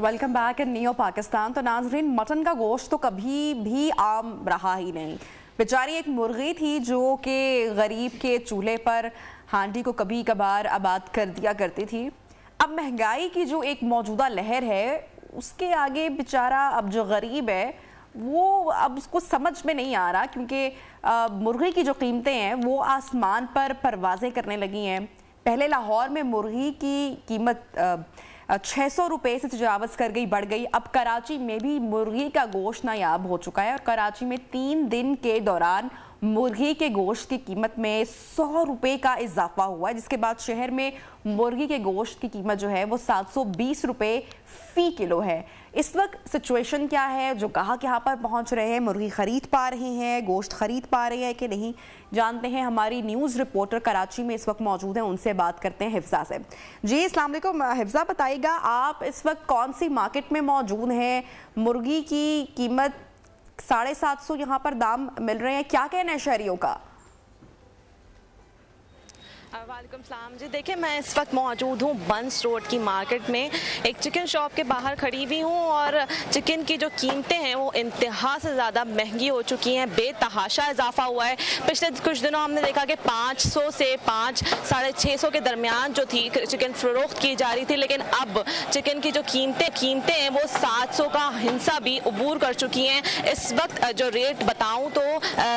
Welcome back in Neo Pakistan. तो नाजरीन, मटन का गोश्त तो कभी भी आम रहा ही नहीं। बेचारी एक मुर्गी थी जो कि गरीब के चूल्हे पर हांडी को कभी कभार आबाद कर दिया करती थी। अब महंगाई की जो एक मौजूदा लहर है उसके आगे बेचारा अब जो गरीब है वो अब उसको समझ में नहीं आ रहा, क्योंकि मुर्गी की जो कीमतें हैं वो आसमान पर परवाज़ें करने लगी हैं। पहले लाहौर में मुर्गी की कीमत 600 रुपये से तजावज़ कर गई, बढ़ गई। अब कराची में भी मुर्गी का गोश्त नायाब हो चुका है और कराची में 3 दिन के दौरान मुर्गी के गोश्त की कीमत में 100 रुपये का इजाफा हुआ है, जिसके बाद शहर में मुर्गी के गोश्त की कीमत जो है वो 720 रुपये फ़ी किलो है। इस वक्त सिचुएशन क्या है, जो कहाँ कहाँ पर पहुँच रहे हैं, मुर्गी ख़रीद पा रहे हैं, गोश्त ख़रीद पा रहे हैं कि नहीं, जानते हैं। हमारी न्यूज़ रिपोर्टर कराची में इस वक्त मौजूद हैं, उनसे बात करते हैं हिफ्ज़ा से। जी अस्सलाम वालेकुम हिफ्ज़ा, बताइएगा आप इस वक्त कौन सी मार्केट में मौजूद हैं? मुर्गी की कीमत 750 यहाँ पर दाम मिल रहे हैं, क्या कहना है शहरियों का? वालेकुम सलाम जी। देखिए, मैं इस वक्त मौजूद हूँ बंस रोड की मार्केट में, एक चिकन शॉप के बाहर खड़ी हुई हूँ और चिकन की जो कीमतें हैं वो इंतहा से ज़्यादा महंगी हो चुकी हैं, बेतहाशा इजाफा हुआ है। पिछले कुछ दिनों हमने देखा कि 500 से 500-650 के दरमियान जो थी चिकन फरोख्त की जा रही थी, लेकिन अब चिकन की जो कीमतें हैं वो 700 का हिस्सा भी अबूर कर चुकी हैं। इस वक्त जो रेट बताऊँ तो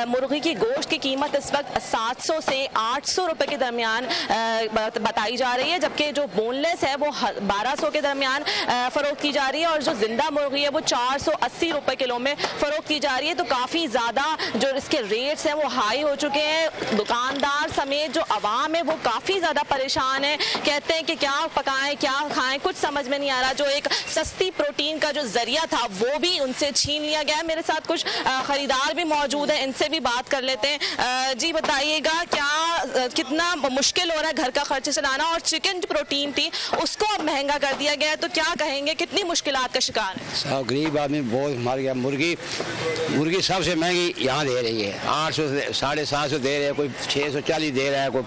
मुर्गी की गोश्त की कीमत इस वक्त 700 से 800 रुपये के दरमियान बताई जा रही है, जबकि जो बोनलेस है वो 1200 के दरमियान फरोख्त की जा रही है और जो जिंदा मुर्गी है वो 480 रुपए किलो में फरोख्त की जा रही है। तो काफ़ी ज़्यादा जो इसके रेट्स हैं वो हाई हो चुके हैं। दुकानदार समेत जो आवाम है वो काफ़ी ज़्यादा परेशान है, कहते हैं कि क्या पकाएं क्या खाएं, कुछ समझ में नहीं आ रहा। जो एक सस्ती प्रोटीन का जो जरिया था वो भी उनसे छीन लिया गया है। मेरे साथ कुछ खरीदार भी मौजूद है, इनसे भी बात कर लेते हैं। जी बताइएगा, क्या कितना मुश्किल हो रहा है घर का खर्च चलाना, और चिकन जो प्रोटीन थी उसको अब महंगा कर दिया गया है, तो क्या कहेंगे, कितनी मुश्किलात का शिकार है? गरीब आदमी बहुत मर गया। मुर्गी सबसे महंगी यहाँ दे रही है, 800 से 750 दे रहे हैं, कोई 640 दे रहा है, कोई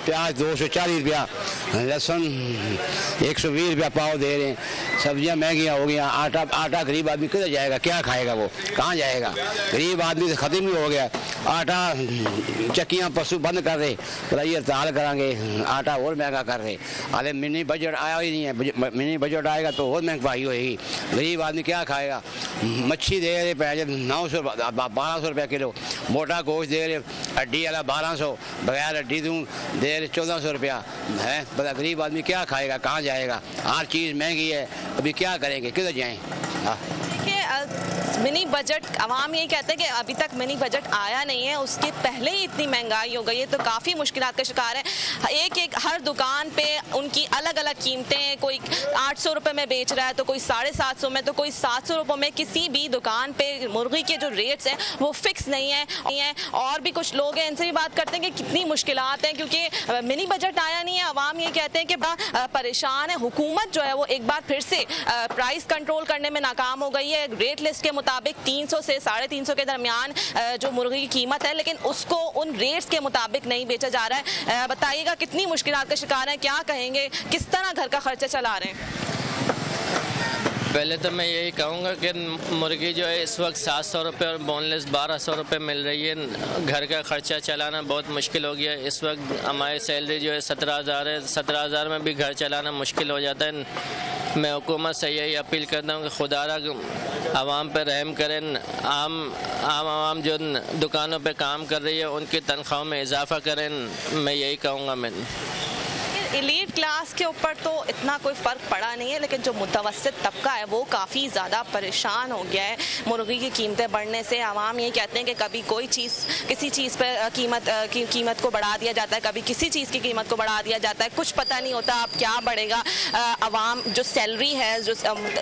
प्याज 240 रुपया, लहसुन 120 रुपया पाव दे रहे हैं। सब्जियाँ महंगियाँ हो गई। आटा गरीब आदमी किधर जाएगा, क्या खाएगा, वो कहाँ जाएगा? गरीब आदमी से ख़त्म ही हो गया। आटा चक्कियाँ पशु बंद कर रहे, ये हड़ताल करांगे, आटा और महंगा कर रहे। अरे मिनी बजट आया ही नहीं है, मिनी बजट आएगा तो और महंगाई होएगी। गरीब आदमी क्या खाएगा? मच्छी दे रहे पैसे 900 1200 रुपये किलो, मोटा गोश्त दे रहे हड्डी वाला 1200, बगैर हड्डी दूँ दे रहे 1400 रुपया है। बता गरीब आदमी क्या खाएगा, कहाँ जाएगा? हर चीज़ महंगी है, अभी क्या करेंगे, किधर जाएँ? मिनी बजट, आवाम यही कहते हैं कि अभी तक मिनी बजट आया नहीं है, उसके पहले ही इतनी महंगाई हो गई है, तो काफ़ी मुश्किलात का शिकार है। एक हर दुकान पे उनकी अलग अलग कीमतें, कोई 800 रुपये में बेच रहा है तो कोई 750 में, तो कोई 700 रुपये में। किसी भी दुकान पे मुर्गी के जो रेट्स हैं वो फिक्स नहीं है। और भी कुछ लोग हैं, इनसे भी बात करते हैं कि कितनी मुश्किलात हैं, क्योंकि मिनी बजट आया नहीं है। आवाम ये कहते हैं कि बड़ा परेशान है। हुकूमत जो है वो एक बार फिर से प्राइस कंट्रोल करने में नाकाम हो गई है। रेट लिस्ट के मुताबिक 300 से 350 के दरमियान जो मुर्गी की कीमत है, लेकिन उसको उन रेट्स के मुताबिक नहीं बेचा जा रहा है। बताइएगा कितनी मुश्किलात का शिकार है, क्या कहेंगे, किस तरह घर का खर्चा चला रहे हैं? पहले तो मैं यही कहूँगा कि मुर्गी जो है इस वक्त 700 रुपये और बोनलेस 1200 रुपये मिल रही है। घर का खर्चा चलाना बहुत मुश्किल हो गया। इस वक्त हमारी सैलरी जो है 17,000 है, 17,000 में भी घर चलाना मुश्किल हो जाता है। मैं हुकूमत से यही अपील करता हूँ कि खुदारा आवाम पर रहम करें। आम जो दुकानों पे काम कर रही है उनकी तनख्वाहों में इजाफा करें, मैं यही कहूँगा। मैं एलीट क्लास के ऊपर तो इतना कोई फ़र्क पड़ा नहीं है, लेकिन जो मुतवस्सित तबका है वो काफ़ी ज़्यादा परेशान हो गया है मुर्गी की कीमतें बढ़ने से। आवाम ये कहते हैं कि कभी कोई चीज़ किसी चीज़ पर कीमत को बढ़ा दिया जाता है, कभी किसी चीज़ की कीमत को बढ़ा दिया जाता है, कुछ पता नहीं होता अब क्या बढ़ेगा। आवाम जो सैलरी है, जो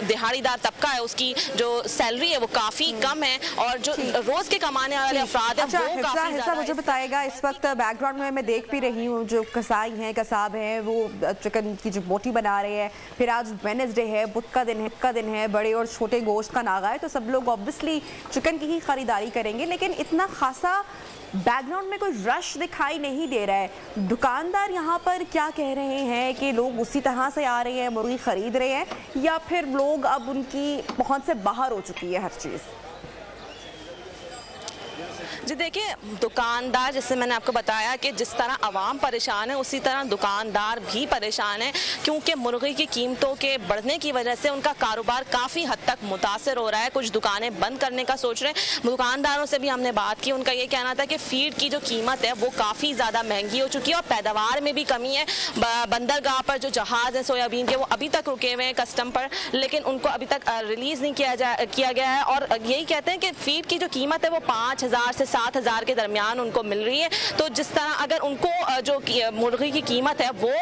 दिहाड़ीदार तबका है, उसकी जो सैलरी है वो काफ़ी कम है, और जो रोज़ के कमाने वाले अफराद हैं वो काफ़ी ज़्यादा। मुझे बताएगा, इस वक्त बैकग्राउंड में मैं देख भी रही हूँ जो कसाई हैं, कसाब हैं, वो चिकन की जो बोटी बना रहे हैं। फिर आज वेडनेसडे है, बुध का दिन है, बड़े और छोटे गोश्त का नागा है, तो सब लोग ऑब्वियसली चिकन की ही खरीदारी करेंगे। लेकिन इतना खासा बैकग्राउंड में कोई रश दिखाई नहीं दे रहा है। दुकानदार यहाँ पर क्या कह रहे हैं कि लोग उसी तरह से आ रहे हैं, मुर्गी खरीद रहे हैं, या फिर लोग अब उनकी पहुंच से बाहर हो चुकी है हर चीज़? जी देखिए, दुकानदार, जैसे मैंने आपको बताया कि जिस तरह आवाम परेशान है उसी तरह दुकानदार भी परेशान है, क्योंकि मुर्गी की कीमतों के बढ़ने की वजह से उनका कारोबार काफ़ी हद तक मुतासर हो रहा है। कुछ दुकानें बंद करने का सोच रहे हैं। दुकानदारों से भी हमने बात की, उनका ये कहना था कि फीड की जो कीमत है वो काफ़ी ज़्यादा महंगी हो चुकी है और पैदावार में भी कमी है। बंदरगाह पर जो जहाज़ है सोयाबीन के, वो अभी तक रुके हुए हैं कस्टम पर, लेकिन उनको अभी तक रिलीज़ नहीं किया गया है। और यही कहते हैं कि फीड की जो कीमत है वो 5,000 से 7,000 के दरमियान उनको मिल रही है। तो जिस तरह अगर उनको जो मुर्गी की कीमत है वो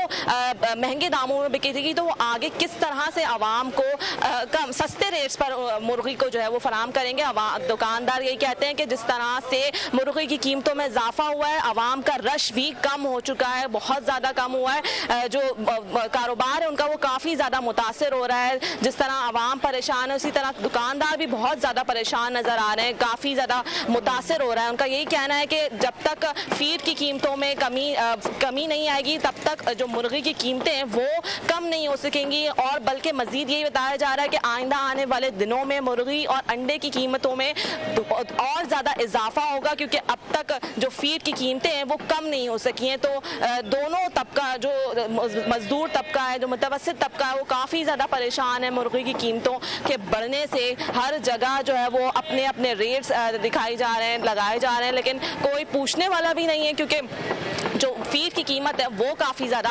महंगे दामों में बिकेगी, तो वो आगे किस तरह से आवाम को कम सस्ते रेट्स पर मुर्गी को जो है वो फराम करेंगे। दुकानदार यही कहते हैं कि जिस तरह से मुर्गी की कीमतों में इजाफा हुआ है, आवाम का रश भी कम हो चुका है, बहुत ज़्यादा कम हुआ है। जो कारोबार है उनका वो काफ़ी ज़्यादा मुतासर हो रहा है। जिस तरह आवाम परेशान है उसी तरह दुकानदार भी बहुत ज़्यादा परेशान नज़र आ रहे हैं, काफ़ी ज़्यादा मुतासर हो रहा है। उनका यही कहना है कि जब तक फीड की कीमतों में कमी नहीं आएगी तब तक जो मुर्गी की कीमतें हैं वो कम नहीं हो सकेंगी। और बल्कि मजीद यही बताया जा रहा है कि आइंदा आने वाले दिनों में मुर्गी और अंडे की कीमतों में और ज़्यादा इजाफा होगा, क्योंकि अब तक जो फीड की कीमतें हैं वो कम नहीं हो सकी हैं। तो दोनों तबका, जो मजदूर तबका है, जो मुतवस्सित तबका है, वो काफ़ी ज़्यादा परेशान है मुर्गी की कीमतों के बढ़ने से। हर जगह जो है वो अपने अपने रेट्स दिखाई जा रहे हैं, लगाए जा रहे हैं, लेकिन कोई पूछने वाला भी नहीं है, क्योंकि जो फीड की कीमत है वो काफ़ी ज़्यादा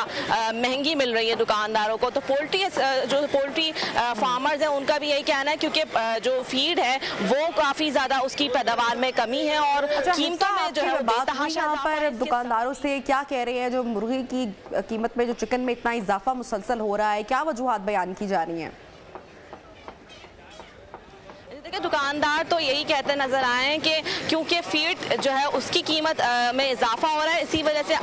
महंगी मिल रही है दुकानदारों को। तो पोल्ट्री फार्मर्स हैं उनका भी यही कहना है, क्योंकि जो फीड है वो काफ़ी ज़्यादा उसकी पैदावार में कमी है और कीमतों में जो है बेतहाशा। यहाँ पर दुकानदारों से क्या कह रहे हैं, जो मुर्गी की कीमत में, जो चिकन में इतना इजाफा मुसलसल हो रहा है, क्या वजूहात बयान की जा रही हैं? देखिए, दुकानदार तो यही कहते नजर आए हैं कि क्योंकि फीड जो है उसकी कीमत में इजाफा हो रहा है, इसी वजह से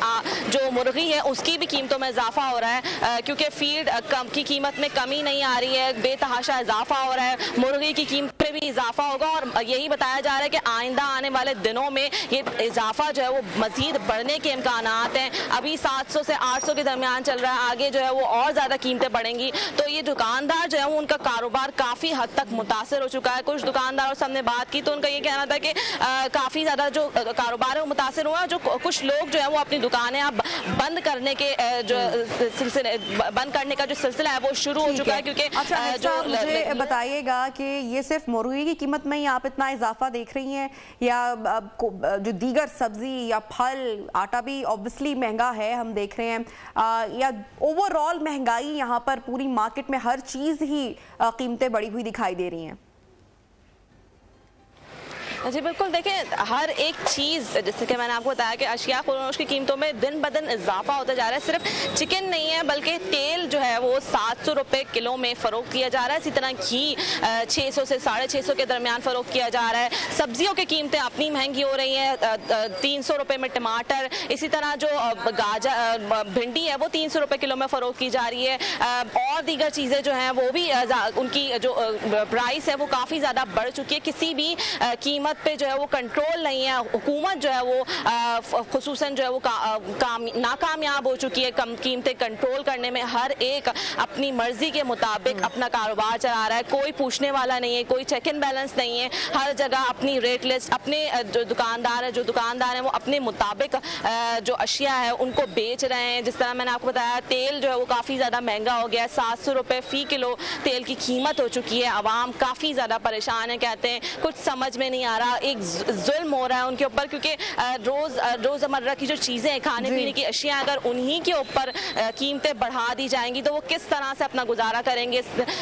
जो मुर्गी है उसकी भी कीमतों में इजाफा हो रहा है, क्योंकि फीड की कीमत में कमी नहीं आ रही है, बेतहाशा इजाफा हो रहा है, मुर्गी की कीमत में भी इजाफा होगा। और यही बताया जा रहा है कि आइंदा आने वाले दिनों में ये इजाफा जो है वो मजीद बढ़ने के इम्कानात हैं। अभी 700 से 800 के दरमियान चल रहा है, आगे जो है वो और ज़्यादा कीमतें बढ़ेंगी। तो ये दुकानदार जो है वो उनका कारोबार काफ़ी हद तक मुतासर हो चुका है। कुछ दुकानदारों से हमने बात की तो उनका ये कहना था कि काफ़ी ज़्यादा जो कारोबार है वो मुतासर हुआ। जो कुछ लोग जो है वो अपनी दुकानें अब बंद करने के जो सिलसिले, बंद करने का जो सिलसिला है वो शुरू हो चुका है, क्योंकि जो मुझे बताइएगा कि ये सिर्फ मुर्गी की कीमत में ही आप इतना इजाफा देख रही हैं, या जो दीगर सब्जी या फल, आटा भी ऑब्वियसली महंगा है हम देख रहे हैं, या ओवरऑल महंगाई यहाँ पर पूरी मार्केट में हर चीज़ ही कीमतें बढ़ी हुई दिखाई दे रही हैं? जी बिल्कुल, देखिए हर एक चीज़, जैसे कि मैंने आपको बताया कि अशिया खुरोश की कीमतों में दिन ब दिन इजाफा होता जा रहा है। सिर्फ चिकन नहीं है बल्कि तेल जो है वो 700 रुपये किलो में फ़रोख्त किया जा रहा है। इसी तरह घी 600 से 650 के दरमियान फ़रोख्त किया जा रहा है। सब्जियों की कीमतें अपनी महंगी हो रही हैं, 300 रुपये में टमाटर, इसी तरह जो गाजर भिंडी है वो 300 रुपये किलो में फ़रोख्त की जा रही है। और दीगर चीज़ें जो हैं वो भी उनकी जो प्राइस है वो काफ़ी ज़्यादा बढ़ चुकी है। किसी भी कीमत पे जो है वो कंट्रोल नहीं है। हुकूमत जो है वो खुसूसन जो है वो नाकामयाब हो चुकी है कीमतें कंट्रोल करने में। हर एक अपनी मर्जी के मुताबिक अपना कारोबार चला रहा है, कोई पूछने वाला नहीं है, कोई चेक एंड बैलेंस नहीं है। हर जगह अपनी रेट लिस्ट, अपने जो दुकानदार है वो अपने मुताबिक जो अशिया है उनको बेच रहे हैं। जिस तरह मैंने आपको बताया, तेल जो है वो काफ़ी ज़्यादा महंगा हो गया है, 700 रुपये फ़ी किलो तेल की कीमत हो चुकी है। आवाम काफ़ी ज़्यादा परेशान है, कहते हैं कुछ समझ में नहीं आ रहा, एक जुल्म हो रहा है उनके ऊपर, क्योंकि रोज़मर्रा की जो चीज़ें खाने पीने की अशिया अगर उन्हीं के ऊपर कीमतें बढ़ा दी जाएंगी तो वो किस तरह से अपना गुजारा करेंगे।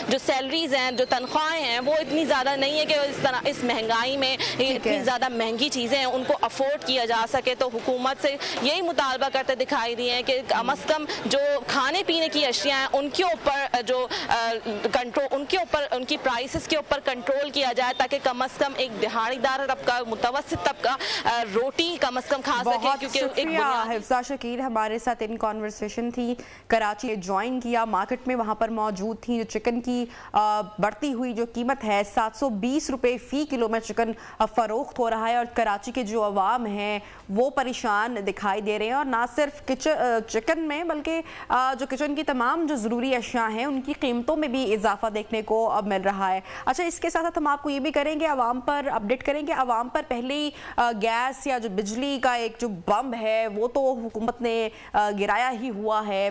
जो सैलरीज हैं, जो तनख्वाहें हैं वो इतनी ज़्यादा नहीं है कि इस महंगाई में इतनी ज़्यादा महंगी चीज़ें हैं उनको अफोर्ड किया जा सके। तो हुकूमत से यही मुतालबा करते दिखाई दिए हैं कि कम अज़ कम जो खाने पीने की अशिया हैं उनके ऊपर जो कंट्रोल, उनके ऊपर उनकी प्राइसेस के ऊपर कंट्रोल किया जाए, ताकि कम अज़ कम एक दिहाड़ीदार मजेदार तबका, मुतवस्सित तबका रोटी कम से कम खा सके, क्योंकि हिफ्जा शकील हमारे साथ इन कॉन्वर्सेशन थी, कराची ज्वाइन किया, मार्केट में वहाँ पर मौजूद थी। जो चिकन की बढ़ती हुई जो कीमत है 720 रुपये फ़ी किलो में चिकन फ़रोख्त हो रहा है और कराची के जो अवाम हैं वो परेशान दिखाई दे रहे हैं। और ना सिर्फ चिकन में बल्कि जो किचन की तमाम जो ज़रूरी अशिया हैं उनकी कीमतों में भी इजाफा देखने को अब मिल रहा है। अच्छा, इसके साथ साथ हम आपको ये भी करेंगे, अवाम पर अपडेट करेंगे। अवाम पर पहले ही गैस या जो बिजली का एक जो बम है वो तो हुकूमत ने गिराया ही हुआ है।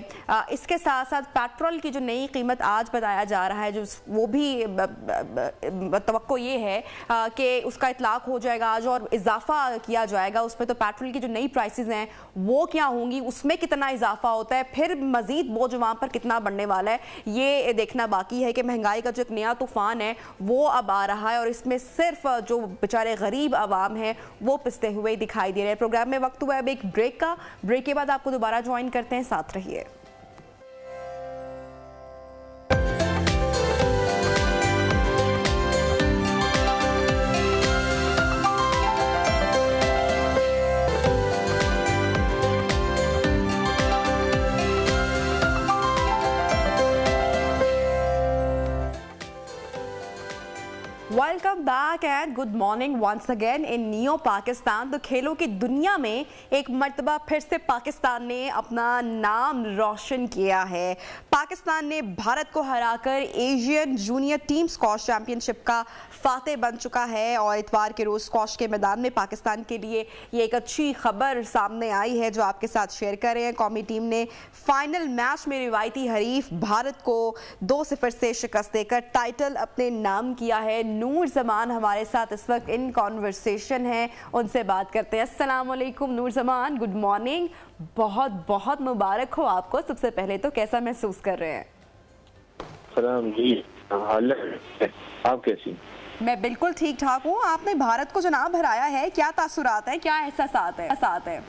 इसके साथ साथ पेट्रोल की जो नई कीमत आज बताया जा रहा है, जो वो भी तवक्को ये है कि उसका इतलाक हो जाएगा आज और इजाफा किया जाएगा उसमें। तो पेट्रोल की जो नई प्राइसेस हैं वो क्या होंगी, उसमें कितना इजाफा होता है, फिर मजीद बोझ वहाँ पर कितना बढ़ने वाला है, ये देखना बाकी है कि महंगाई का जो एक नया तूफान है वो अब आ रहा है और इसमें सिर्फ जो बेचारे गरीब आवाम हैं वो पिसते हुए दिखाई दे रहे हैं। प्रोग्राम में वक्त हुआ है अब एक ब्रेक का, ब्रेक के बाद आपको दोबारा ज्वाइन करते हैं, साथ रहिए। Welcome back and good morning once again in Neo Pakistan. तो खेलों की दुनिया में एक मर्तबा फिर से पाकिस्तान ने अपना नाम रोशन किया है। पाकिस्तान ने भारत को हराकर Asian junior team squash championship का फातेह बन चुका है और इतवार के रोज स्क्वॉश के मैदान में पाकिस्तान के लिए ये एक अच्छी खबर सामने आई है जो आपके साथ शेयर कर रहे हैं। कौमी टीम ने फाइनल मैच में रिवायती हरीफ भारत को 2-0 से शिकस्त देकर टाइटल अपने नाम किया है। नूर जमान हमारे साथ इस वक्त इन कॉन्वर्सेशन है, उनसे बात करते हैं। अस्सलाम वालेकुम नूर जमान, गुड मॉर्निंग, बहुत बहुत मुबारक हो आपको। सबसे पहले तो कैसा महसूस कर रहे हैं? सलाम जी, आप कैसी? मैं बिल्कुल ठीक ठाक हूँ। आपने भारत को जनाब हराया है, क्या तासुरात है, क्या एहसास है?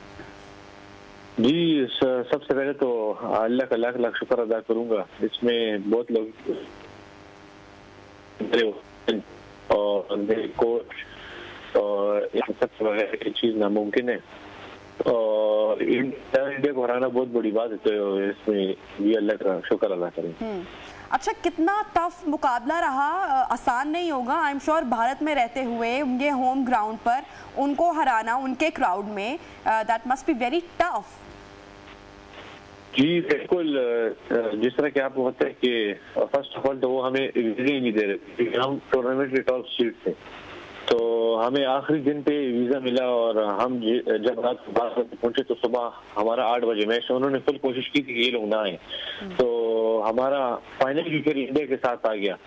जी, सबसे पहले तो अल्लाह का लाख लाख शुक्र अदा करूंगा। इसमें बहुत लोग और मेरे कोच और इन सब वगैरह की चीज नामुमकिन है और इंडिया को हराना बहुत बड़ी बात है, तो इसमें भी अल्लाह का शुक्र अदा करें। अच्छा, कितना टफ मुकाबला रहा? आसान नहीं होगा आई एम श्योर। भारत में रहते हुए उनके होम ग्राउंड पर उनको हराना उनके क्राउड में, that must be very tough. जी बिल्कुल, जिस तरह के आपको पता है कि फर्स्ट ऑफ ऑल तो वो हमें वीजा ही नहीं दे रहे, हम टूर्नामेंट के टॉप सीड थे, तो हमें आखिरी दिन पे वीजा मिला और हम जब रात को 12 बजे पहुंचे तो सुबह हमारा 8 बजे मैच। उन्होंने फुल कोशिश की थी कि ये लोग ना आए, तो हमारा फाइनल भी फिर इंडिया के साथ आ गया।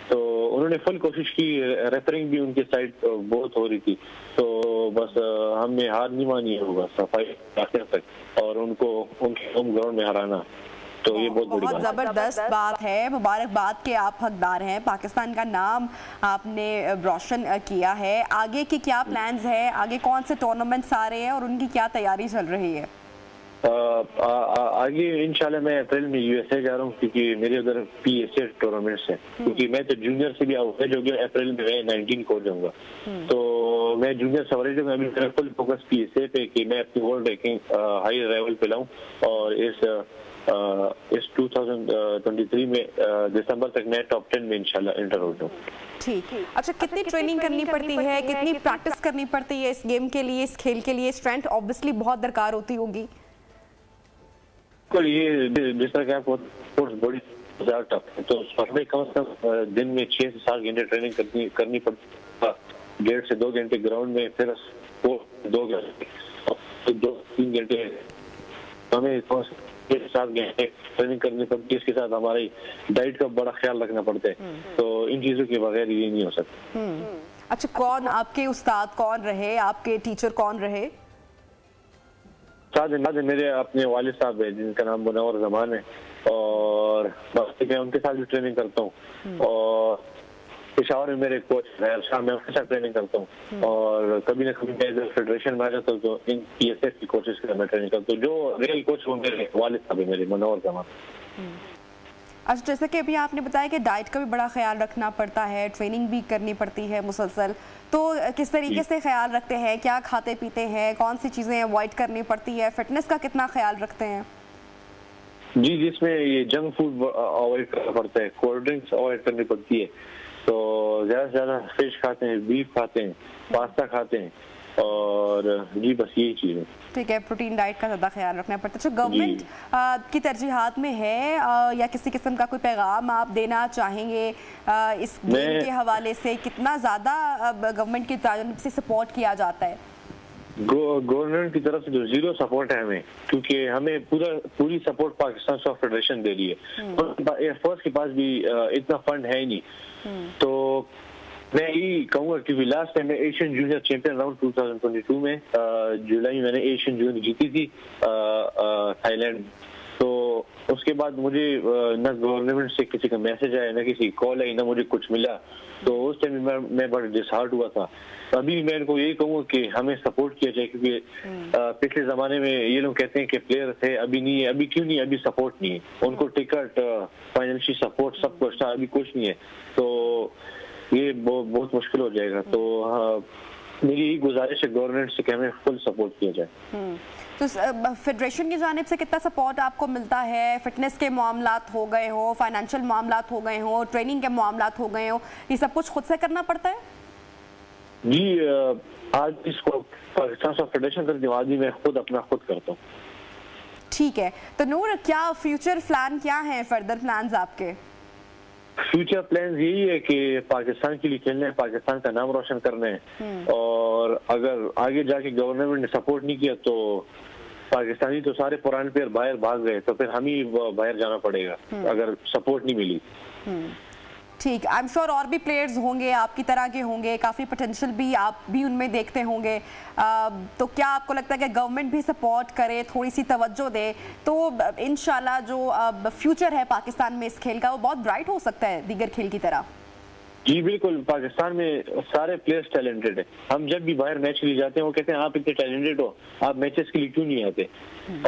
तो उन्होंने फुल कोशिश की, रेफरिंग भी उनके साइड बहुत हो रही थी, तो बस हमने हार नहीं मानी होगा सफाई आखिर तक और उनको उनके होम ग्राउंड में हराना, तो ये बहुत जबरदस्त बात है। मुबारकबाद के आप हकदार हैं, पाकिस्तान का नाम आपने रोशन किया है। आगे की क्या प्लान्स है, आगे कौन से टूर्नामेंट्स आ रहे हैं और उनकी क्या तैयारी चल रही है? आगे इंशाल्लाह मैं अप्रैल में यूएसए जा रहा हूँ क्योंकि मेरे उधर पीएसए टूर्नामेंट्स है, क्योंकि मैं तो जूनियर से भी आऊँगा जो कि अप्रैल में मैं 19 को जाऊँगा, तो मैं जूनियर सवारी जो अभी मेरा फुल फोकस पीएसए पे कि मैं अपनी वर्ल्ड रैंकिंग हाई लेवल पे लाऊं और इस 2023 में दिसंबर तक मैं टॉप 10 में इंशाल्लाह एंटर हो जाऊँ। ठीक। अच्छा, कितनी ट्रेनिंग करनी पड़ती है, कितनी प्रैक्टिस करनी पड़ती है इस गेम के लिए, इस खेल के लिए? स्ट्रेंथ ऑब्वियसली बहुत दरकार होती होगी। ये जिस तरह के आपको कोर्स बड़ी ज्यादा टफ है, तो हमें कम से कम दिन में 6 से 7 घंटे ट्रेनिंग करनी पड़ती है, 1.5 से 2 घंटे ग्राउंड में, फिर 2-3 घंटे हमें 6 से 7 घंटे ट्रेनिंग करनी पड़ती है। इसके साथ हमारी डाइट का बड़ा ख्याल रखना पड़ता है, तो इन चीजों के बगैर ये नहीं हो सकता। अच्छा, कौन आपके उस्ताद कौन रहे, आपके टीचर कौन रहे? मेरे अपने वालिद साहब है जिनका नाम मुनव्वर जमान है और मैं उनके साथ भी ट्रेनिंग करता हूँ और पेशावर में मेरे कोच शाह, मैं उनके साथ ट्रेनिंग करता हूँ और कभी ना कभी मैं फेडरेशन में आ जाता हूँ तो इन पीएसएफ की कोशिश कर मैं ट्रेनिंग करता हूँ। जो रियल कोच वो मेरे वालिद साहब है, मेरे मुनव्वर जमान। अच्छा, जैसे कि अभी आपने बताया कि डाइट का भी बड़ा ख्याल रखना पड़ता है, ट्रेनिंग भी करनी पड़ती है मुसलसल, तो किस तरीके से ख्याल रखते हैं, क्या खाते पीते हैं, कौन सी चीज़ें अवॉइड करनी पड़ती है, फिटनेस का कितना ख्याल रखते हैं? जी, जिसमें ये जंक फूड अवॉइड करना पड़ता है, कोल्ड ड्रिंक्स अवॉइड करनी पड़ती है, तो ज़्यादा से ज़्यादा फिश खाते हैं, बीफ खाते हैं, पास्ता खाते हैं, और जी बस यही चीज़ है। ठीक है, प्रोटीन डाइट का ज़्यादा ख्याल रखना पड़ता है। अच्छा, गवर्नमेंट की तरजीहात में है या किसी किस्म का कोई पैगाम आप देना चाहेंगे इस गेम के हवाले से? कितना ज़्यादा गवर्नमेंट की जानिब से सपोर्ट किया जाता है? गवर्नमेंट की तरफ से जो जीरो सपोर्ट है हमें, क्योंकि हमें पूरी सपोर्ट पाकिस्तान सॉफ्ट फेडरेशन दे रही है। एयरफोर्स के पास भी इतना फंड है ही नहीं। तो मैं यही कहूँगा, क्योंकि लास्ट टाइम मैं एशियन जूनियर चैंपियन राउंड 2022 में जुलाई में मैंने एशियन जूनियर जीती थी थाईलैंड। तो उसके बाद मुझे न गवर्नमेंट से किसी का मैसेज आया, न किसी कॉल आई, न मुझे कुछ मिला। तो उस टाइम मैं बड़ा डिसहार्ट हुआ था। अभी मैं इनको यही कहूँगा कि हमें सपोर्ट किया जाए, क्योंकि पिछले जमाने में ये लोग कहते हैं कि प्लेयर थे, अभी नहीं है। अभी क्यों नहीं? अभी सपोर्ट नहीं है उनको, टिकट, फाइनेंशियल सपोर्ट सब कुछ था, अभी कुछ नहीं है। तो ये बहुत मुश्किल हो जाएगा। तो मेरी यही गुजारिश है गवर्नमेंट से कि हमें फुल सपोर्ट किया जाए। तो फेडरेशन की जानिब से कितना सपोर्ट आपको मिलता है? फिटनेस के मामलात हो गए हो, फाइनेंशियल मामलात हो गए हो, ट्रेनिंग के मामलात हो गए हो, ये सब कुछ खुद से करना पड़ता है? जी, आज इसको पाकिस्तान सॉफ्ट फेडरेशन कर दी, आज मैं खुद करता हूँ। ठीक है, तो नूर, क्या फ्यूचर प्लान क्या है, फर्दर प्लान्स आपके? फ्यूचर प्लान यही है कि पाकिस्तान के लिए खेलना है, पाकिस्तान का नाम रोशन करना है। और अगर आगे जाके गवर्नमेंट ने सपोर्ट नहीं किया तो पाकिस्तानी तो सारे पुराने प्लेयर बाहर भाग गए, तो फिर हम ही बाहर जाना पड़ेगा अगर सपोर्ट नहीं मिली। ठीक, आई एम श्योर और भी प्लेयर्स होंगे आपकी तरह के होंगे, काफ़ी पोटेंशियल भी आप भी उनमें देखते होंगे। तो क्या आपको लगता है कि गवर्नमेंट भी सपोर्ट करे, थोड़ी सी तवज्जो दे, तो इंशाल्लाह जो फ्यूचर है पाकिस्तान में इस खेल का वो बहुत ब्राइट हो सकता है दीगर खेल की तरह? जी बिल्कुल, पाकिस्तान में सारे प्लेयर्स टैलेंटेड है। हम जब भी बाहर मैच के लिए जाते हैं वो कहते हैं आप इतने टैलेंटेड हो, आप मैचेस के लिए क्यों नहीं आते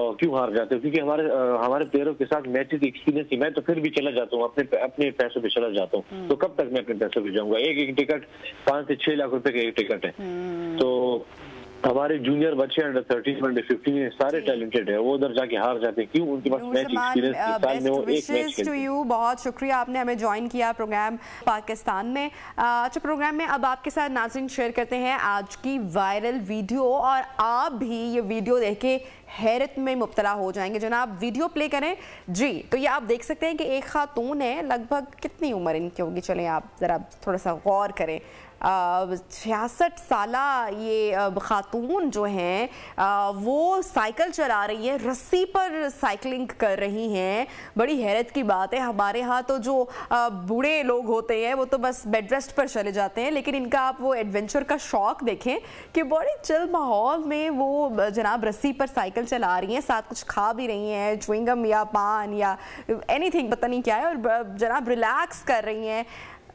और क्यों हार जाते हो? क्योंकि हमारे प्लेयरों के साथ मैचेस एक्सपीरियंस ही, मैं तो फिर भी चला जाता हूँ, अपने पैसों पे चला जाता हूँ। तो कब तक मैं अपने पैसों पे जाऊंगा? एक टिकट 5 से 6 लाख रुपए का एक टिकट है। तो हमारे जूनियर बच्चे अंडर 13 अंडर 15 सारे टैलेंटेड है, वो उधर जाके हार जाते हैं, क्यों? उनके पास मैच एक्सपीरियंस साल में वो एक मैच खेलते हैं। बहुत शुक्रिया, आपने हमें ज्वाइन किया प्रोग्राम पाकिस्तान में। अच्छा, प्रोग्राम में अब आपके साथ नाज़रीन शेयर करते हैं आज की वायरल वीडियो, और आप भी ये वीडियो देख के हैरत में मुब्तला हो जाएंगे। जनाब वीडियो प्ले करें जी। तो ये आप देख सकते हैं कि एक खातून है, लगभग कितनी उम्र इनकी होगी, चलें आप ज़रा थोड़ा सा गौर करें। 66 साला ये खातून जो हैं वो साइकिल चला रही है, रस्सी पर साइकिलिंग कर रही हैं। बड़ी हैरत की बात है, हमारे यहाँ तो जो बूढ़े लोग होते हैं वो तो बस बेड रेस्ट पर चले जाते हैं, लेकिन इनका आप वो एडवेंचर का शौक देखें कि बड़ी चिल माहौल में वो जनाब रस्सी पर साइकिल चला रही हैं, साथ कुछ खा भी रही हैं, च्युइंगम या पान या एनीथिंग पता नहीं क्या है, और जनाब रिलैक्स कर रही हैं।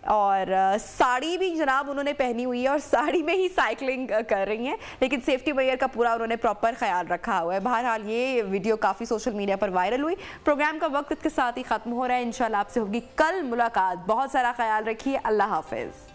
और साड़ी भी जनाब उन्होंने पहनी हुई है और साड़ी में ही साइकिलिंग कर रही हैं, लेकिन सेफ्टी मेजर का पूरा उन्होंने प्रॉपर ख्याल रखा हुआ है। बहरहाल ये वीडियो काफ़ी सोशल मीडिया पर वायरल हुई। प्रोग्राम का वक्त इसके साथ ही ख़त्म हो रहा है, इंशाल्लाह आपसे होगी कल मुलाकात। बहुत सारा ख्याल रखिए, अल्लाह हाफिज़।